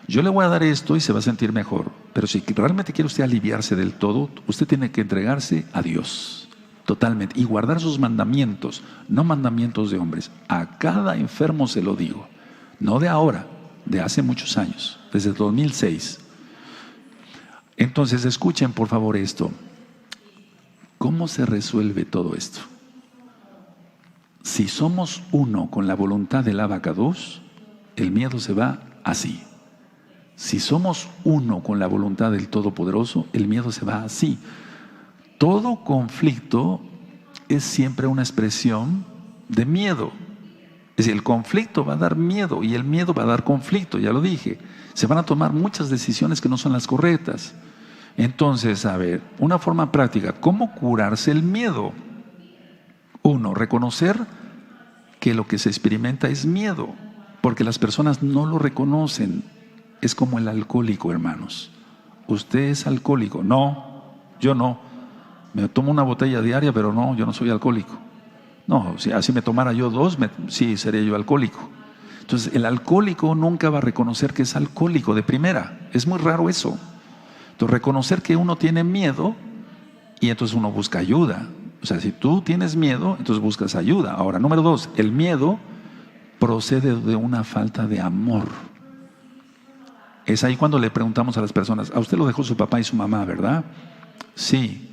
yo le voy a dar esto y se va a sentir mejor. Pero si realmente quiere usted aliviarse del todo, usted tiene que entregarse a Dios totalmente y guardar sus mandamientos, no mandamientos de hombres. A cada enfermo se lo digo, no de ahora, de hace muchos años, desde el 2006. Entonces escuchen por favor esto. ¿Cómo se resuelve todo esto? Si somos uno con la voluntad del Abacados, el miedo se va así. Si somos uno con la voluntad del Todopoderoso, el miedo se va así. Todo conflicto es siempre una expresión de miedo. Es decir, el conflicto va a dar miedo y el miedo va a dar conflicto, ya lo dije. Se van a tomar muchas decisiones que no son las correctas. Entonces, a ver, una forma práctica, ¿cómo curarse el miedo? Uno, reconocer que lo que se experimenta es miedo, porque las personas no lo reconocen. Es como el alcohólico, hermanos. ¿Usted es alcohólico? No, yo no. Me tomo una botella diaria, pero no, yo no soy alcohólico. No, si así me tomara yo 2, sí, sería yo alcohólico. Entonces, el alcohólico nunca va a reconocer que es alcohólico de primera. Es muy raro eso. Entonces, reconocer que uno tiene miedo y entonces uno busca ayuda. O sea, si tú tienes miedo, entonces buscas ayuda. Ahora, número 2, el miedo procede de una falta de amor. Es ahí cuando le preguntamos a las personas, a usted lo dejó su papá y su mamá, ¿verdad? Sí.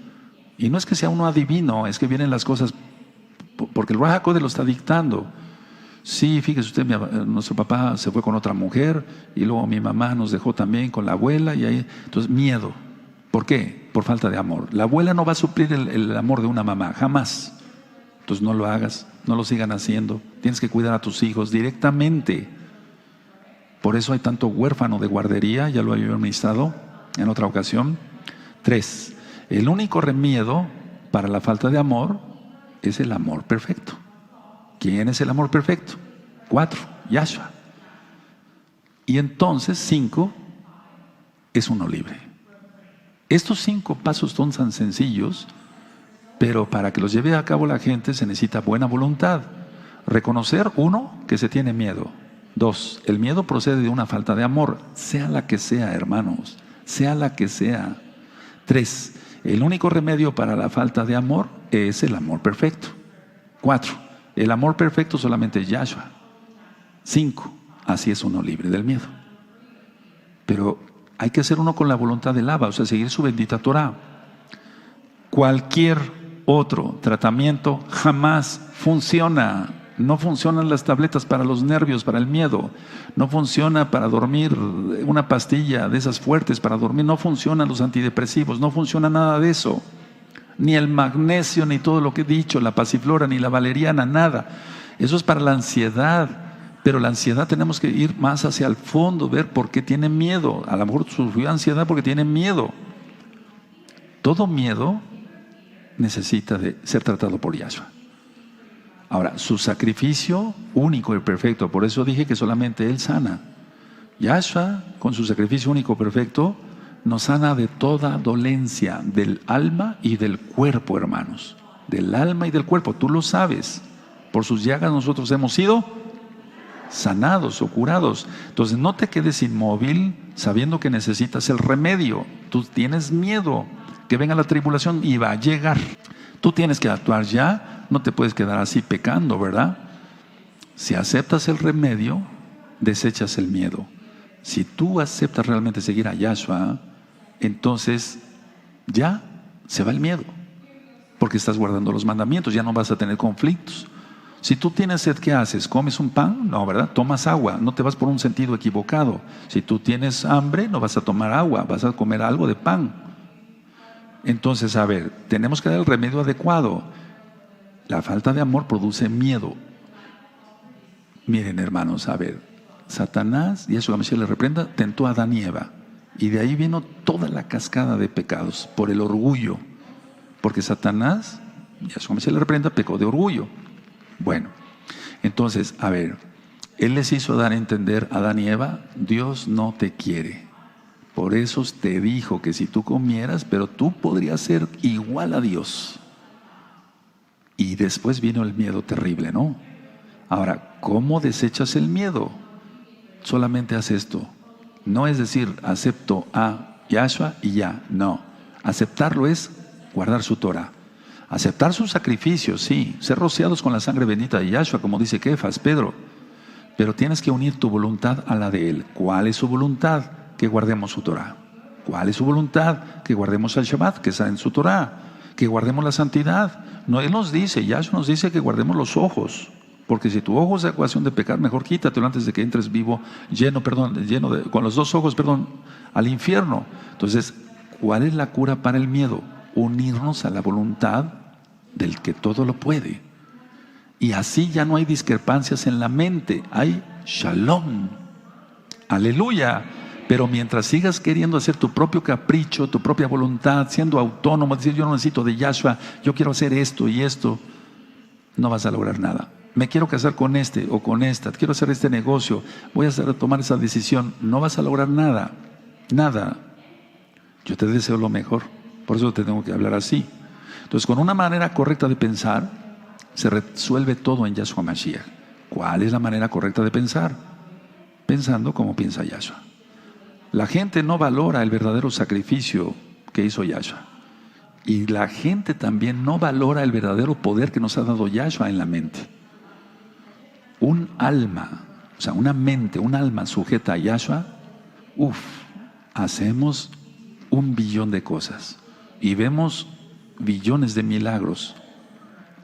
Y no es que sea uno adivino, es que vienen las cosas porque el Ruach HaKodesh lo está dictando. Sí, fíjese usted, nuestro papá se fue con otra mujer y luego mi mamá nos dejó también con la abuela y ahí, entonces miedo. ¿Por qué? Por falta de amor. La abuela no va a suplir el amor de una mamá, jamás. Entonces no lo hagas, no lo sigan haciendo. Tienes que cuidar a tus hijos directamente. Por eso hay tanto huérfano de guardería, ya lo había ministrado en otra ocasión. 3. El único remedio para la falta de amor es el amor perfecto. ¿Quién es el amor perfecto? 4. Yahshua. Y entonces 5 es uno libre. Estos 5 pasos son tan sencillos, pero para que los lleve a cabo la gente se necesita buena voluntad. Reconocer, 1, que se tiene miedo. 2, el miedo procede de una falta de amor, sea la que sea, hermanos, sea la que sea. 3, el único remedio para la falta de amor es el amor perfecto. 4, el amor perfecto solamente es Yahshua. 5, así es uno libre del miedo. Pero hay que ser uno con la voluntad del Abba, o sea, seguir su bendita Torah. Cualquier otro tratamiento jamás funciona. No funcionan las tabletas para los nervios, para el miedo. No funciona para dormir una pastilla de esas fuertes para dormir. No funcionan los antidepresivos, no funciona nada de eso. Ni el magnesio, ni todo lo que he dicho, la pasiflora, ni la valeriana, nada. Eso es para la ansiedad. Pero la ansiedad tenemos que ir más hacia el fondo, ver por qué tiene miedo. A lo mejor sufrió ansiedad porque tiene miedo. Todo miedo necesita de ser tratado por Yahshua. Ahora, su sacrificio único y perfecto, por eso dije que solamente Él sana. Yahshua, con su sacrificio único y perfecto, nos sana de toda dolencia, del alma y del cuerpo, hermanos. Del alma y del cuerpo, tú lo sabes. Por sus llagas nosotros hemos sido sanados o curados. Entonces no te quedes inmóvil sabiendo que necesitas el remedio. Tú tienes miedo que venga la tribulación y va a llegar. Tú tienes que actuar ya, no te puedes quedar así pecando, ¿verdad? Si aceptas el remedio, desechas el miedo. Si tú aceptas realmente seguir a Yahshua, entonces ya se va el miedo, porque estás guardando los mandamientos, ya no vas a tener conflictos. Si tú tienes sed, ¿qué haces? ¿Comes un pan? No, ¿verdad? Tomas agua, no te vas por un sentido equivocado. Si tú tienes hambre, no vas a tomar agua, vas a comer algo de pan. Entonces, a ver, tenemos que dar el remedio adecuado. La falta de amor produce miedo. Miren, hermanos, a ver, Satanás, y Yahshua Mashiach le reprenda, tentó a Adán y Eva. Y de ahí vino toda la cascada de pecados, por el orgullo. Porque Satanás, Yahshua Mashiach le reprenda, pecó de orgullo. Bueno, entonces, a ver, Él les hizo dar a entender a Adán y Eva, Dios no te quiere. Por eso te dijo que si tú comieras, pero tú podrías ser igual a Dios. Y después vino el miedo terrible, ¿no? Ahora, ¿cómo desechas el miedo? Solamente haz esto. No es decir, acepto a Yahshua y ya. No. Aceptarlo es guardar su Torah. Aceptar su sacrificio, sí. Ser rociados con la sangre bendita de Yahshua, como dice Kefas, Pedro. Pero tienes que unir tu voluntad a la de Él. ¿Cuál es su voluntad? Que guardemos su Torah. ¿Cuál es su voluntad? Que guardemos el Shabbat, que está en su Torah. Que guardemos la santidad. No, Él nos dice, Yahshua nos dice que guardemos los ojos. Porque si tu ojo es ecuación de pecar, mejor quítatelo antes de que entres con los dos ojos, al infierno. Entonces, ¿cuál es la cura para el miedo? Unirnos a la voluntad del que todo lo puede. Y así ya no hay discrepancias en la mente, hay shalom. Aleluya. Pero mientras sigas queriendo hacer tu propio capricho, tu propia voluntad, siendo autónomo, decir yo no necesito de Yahshua, yo quiero hacer esto y esto, no vas a lograr nada. Me quiero casar con este o con esta, quiero hacer este negocio, voy a tomar esa decisión, no vas a lograr nada, nada. Yo te deseo lo mejor, por eso te tengo que hablar así. Entonces, con una manera correcta de pensar, se resuelve todo en Yahshua Mashiach. ¿Cuál es la manera correcta de pensar? Pensando como piensa Yahshua. La gente no valora el verdadero sacrificio que hizo Yahshua. Y la gente también no valora el verdadero poder que nos ha dado Yahshua en la mente. Un alma, o sea, una mente, un alma sujeta a Yahshua, hacemos 1.000.000.000 de cosas y vemos billones de milagros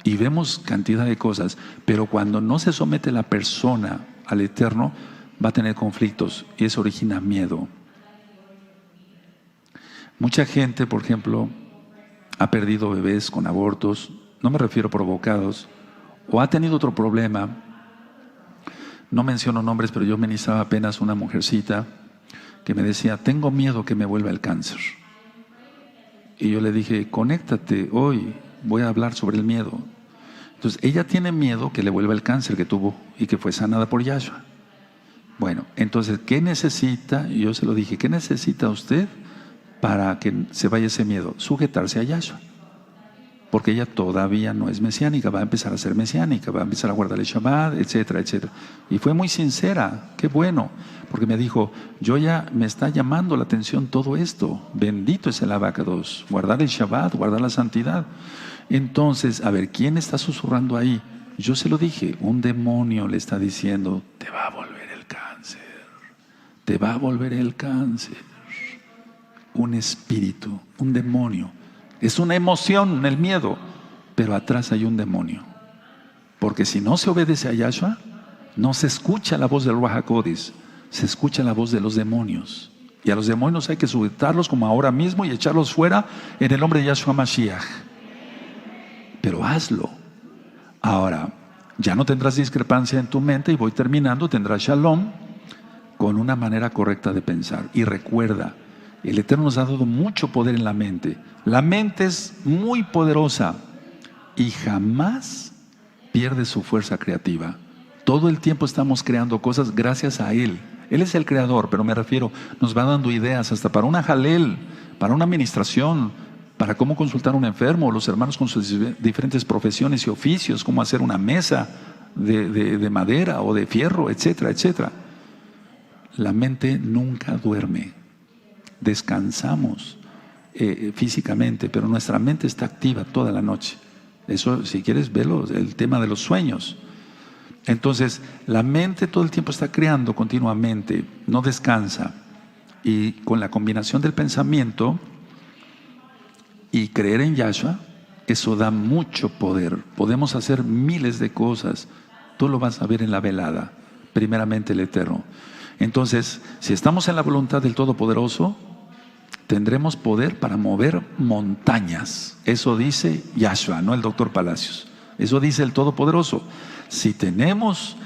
y vemos cantidad de cosas, pero cuando no se somete la persona al Eterno, va a tener conflictos y eso origina miedo. Mucha gente, por ejemplo, ha perdido bebés con abortos, no me refiero provocados, o ha tenido otro problema. No menciono nombres, pero yo ministraba apenas una mujercita que me decía, tengo miedo que me vuelva el cáncer. Y yo le dije, conéctate hoy, voy a hablar sobre el miedo. Entonces, ella tiene miedo que le vuelva el cáncer que tuvo y que fue sanada por Yahshua. Bueno, entonces, ¿qué necesita? Y yo se lo dije, ¿qué necesita usted para que se vaya ese miedo? Sujetarse a Yahshua. Porque ella todavía no es mesiánica, va a empezar a ser mesiánica, va a empezar a guardar el Shabbat, etcétera, etcétera. Y fue muy sincera, qué bueno, porque me dijo, yo ya me está llamando la atención todo esto, bendito es el Abacados, guardar el Shabbat, guardar la santidad. Entonces, a ver, ¿quién está susurrando ahí? Yo se lo dije, un demonio le está diciendo, te va a volver el cáncer, te va a volver el cáncer. Un espíritu, un demonio. Es una emoción, el miedo, pero atrás hay un demonio. Porque si no se obedece a Yahshua, no se escucha la voz del Ruach HaKodesh, se escucha la voz de los demonios. Y a los demonios hay que sujetarlos como ahora mismo y echarlos fuera en el nombre de Yahshua Mashiach. Pero hazlo. Ahora, ya no tendrás discrepancia en tu mente y voy terminando, tendrás shalom con una manera correcta de pensar. Y recuerda, el Eterno nos ha dado mucho poder en la mente. La mente es muy poderosa y jamás pierde su fuerza creativa. Todo el tiempo estamos creando cosas gracias a Él. Él es el creador, pero me refiero, nos va dando ideas hasta para una jalel, para una administración, para cómo consultar a un enfermo, los hermanos con sus diferentes profesiones y oficios, cómo hacer una mesa de madera o de fierro, etcétera, etcétera. La mente nunca duerme. Descansamos físicamente, pero nuestra mente está activa toda la noche. Eso, si quieres verlo, el tema de los sueños. Entonces, la mente todo el tiempo está creando continuamente, no descansa. Y con la combinación del pensamiento y creer en Yahshua, eso da mucho poder. Podemos hacer miles de cosas. Tú lo vas a ver en la velada, primeramente el Eterno. Entonces, si estamos en la voluntad del Todopoderoso, tendremos poder para mover montañas. Eso dice Yahshua, no el doctor Palacios. Eso dice el Todopoderoso. Si tenemos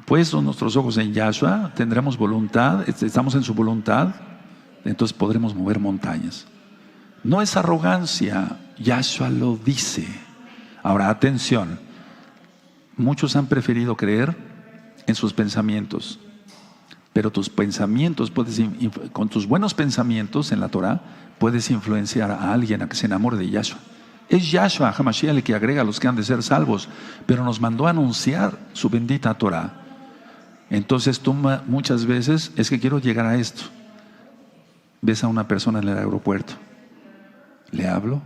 puestos nuestros ojos en Yahshua, tendremos voluntad, estamos en su voluntad, entonces podremos mover montañas. No es arrogancia, Yahshua lo dice. Ahora, atención, muchos han preferido creer en sus pensamientos. Pero tus pensamientos, con tus buenos pensamientos en la Torah, puedes influenciar a alguien a que se enamore de Yahshua. Es Yahshua HaMashiach el que agrega a los que han de ser salvos, pero nos mandó a anunciar su bendita Torah. Entonces tú muchas veces, es que quiero llegar a esto. Ves a una persona en el aeropuerto. ¿Le hablo?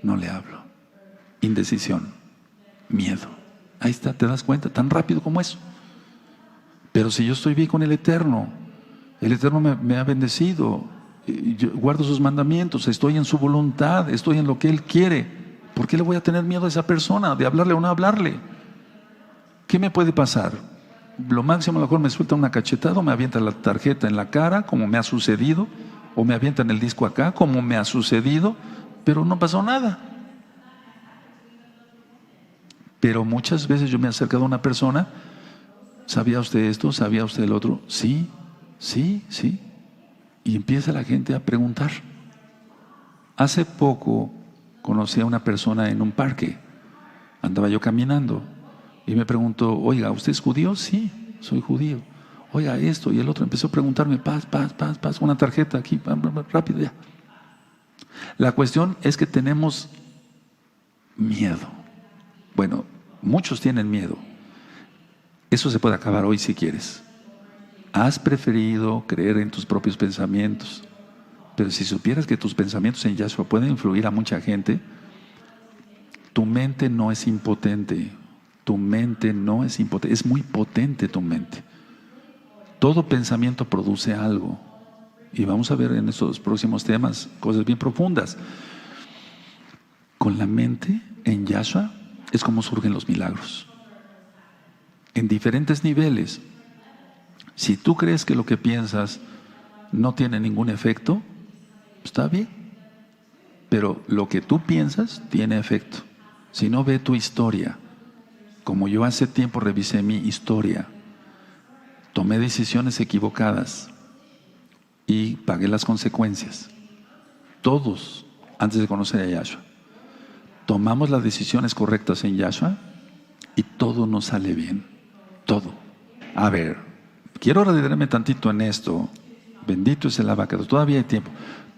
No le hablo. Indecisión, miedo. Ahí está, te das cuenta, tan rápido como eso. Pero si yo estoy bien con el Eterno me ha bendecido, yo guardo sus mandamientos, estoy en su voluntad, estoy en lo que Él quiere. ¿Por qué le voy a tener miedo a esa persona? De hablarle o no hablarle. ¿Qué me puede pasar? Lo máximo, a lo mejor me suelta una cachetada o me avienta la tarjeta en la cara, como me ha sucedido, o me avientan el disco acá, como me ha sucedido, pero no pasó nada. Pero muchas veces yo me he acercado a una persona. ¿Sabía usted esto? ¿Sabía usted el otro? Sí, sí, sí. Y empieza la gente a preguntar. Hace poco conocí a una persona en un parque. Andaba yo caminando y me preguntó, oiga, ¿usted es judío? Sí, soy judío. Oiga, esto y el otro. Empezó a preguntarme, paz, una tarjeta aquí, rápido ya. La cuestión es que tenemos miedo. Bueno, muchos tienen miedo. Eso se puede acabar hoy si quieres. Has preferido creer en tus propios pensamientos. Pero si supieras que tus pensamientos en Yahshua pueden influir a mucha gente, tu mente no es impotente. Tu mente no es impotente. Es muy potente tu mente. Todo pensamiento produce algo. Y vamos a ver en estos próximos temas cosas bien profundas. Con la mente en Yahshua es como surgen los milagros. En diferentes niveles. Si tú crees que lo que piensas no tiene ningún efecto, está bien. Pero lo que tú piensas tiene efecto. Si no, ve tu historia. Como yo hace tiempo revisé mi historia, tomé decisiones equivocadas y pagué las consecuencias. Todos, antes de conocer a Yahshua, tomamos las decisiones correctas en Yahshua y todo nos sale bien. Todo. A ver, quiero retirarme tantito en esto. Bendito es el abacados. Todavía hay tiempo.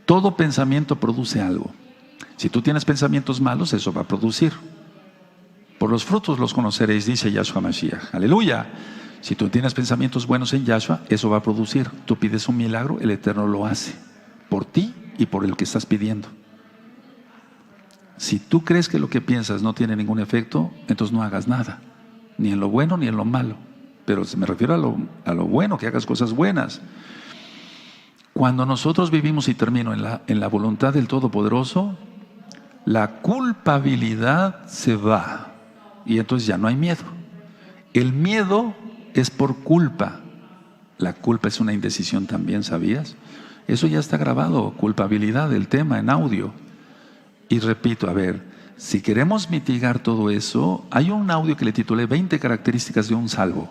Todo pensamiento produce algo. Si tú tienes pensamientos malos, eso va a producir. Por los frutos los conoceréis, dice Yahshua Mashiach. Aleluya. Si tú tienes pensamientos buenos en Yahshua, eso va a producir. Tú pides un milagro, el Eterno lo hace. Por ti y por el que estás pidiendo. Si tú crees que lo que piensas no tiene ningún efecto, entonces no hagas nada. Ni en lo bueno ni en lo malo. Pero me refiero a lo bueno, que hagas cosas buenas. Cuando nosotros vivimos, y termino, en la voluntad del Todopoderoso, la culpabilidad se va. Y entonces ya no hay miedo. El miedo es por culpa. La culpa es una indecisión también, ¿sabías? Eso ya está grabado, culpabilidad, el tema en audio. Y repito, a ver, si queremos mitigar todo eso, hay un audio que le titulé 20 características de un salvo.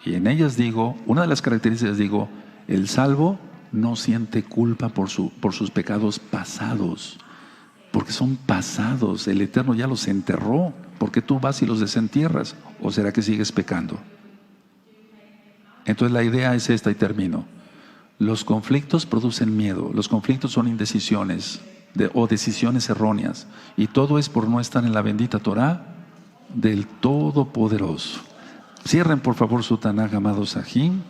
Y en ellas digo, una de las características digo, el salvo no siente culpa por sus pecados pasados. Porque son pasados, el Eterno ya los enterró. ¿Por qué tú vas y los desentierras? ¿O será que sigues pecando? Entonces la idea es esta y termino. Los conflictos producen miedo, los conflictos son indecisiones o decisiones erróneas. Y todo es por no estar en la bendita Torah del Todopoderoso. Cierren por favor su Tanaj, amados Sahim.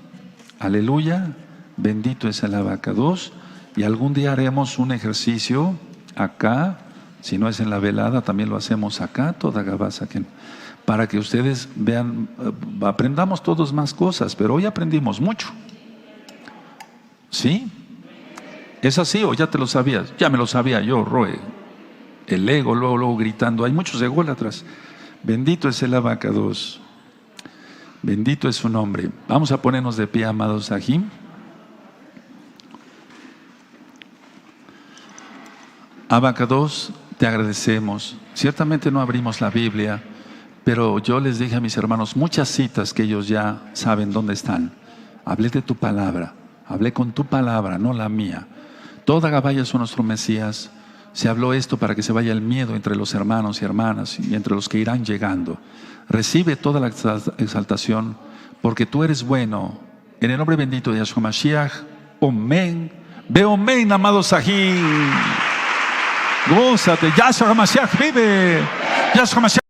Aleluya. Bendito es el abacados. Y algún día haremos un ejercicio acá, si no es en la velada, también lo hacemos acá, toda Gabasa, para que ustedes vean, aprendamos todos más cosas, pero hoy aprendimos mucho. ¿Sí? ¿Es así o ya te lo sabías? Ya me lo sabía yo, Roe. El ego, luego gritando, hay muchos ególatras. Bendito es el abacados. Bendito es su nombre. Vamos a ponernos de pie, amados Sahim. Abacados, te agradecemos. Ciertamente no abrimos la Biblia, pero yo les dije a mis hermanos muchas citas que ellos ya saben dónde están. Hablé de tu palabra, hablé con tu palabra, no la mía. Toda Gabaya son nuestro Mesías. Se habló esto para que se vaya el miedo entre los hermanos y hermanas y entre los que irán llegando. Recibe toda la exaltación, porque tú eres bueno. En el nombre bendito de Yahshua Mashiach, Omen. Ve Omen, amado Sahim. Gózate, Yahshua Mashiach vive. Yahshua Mashiach.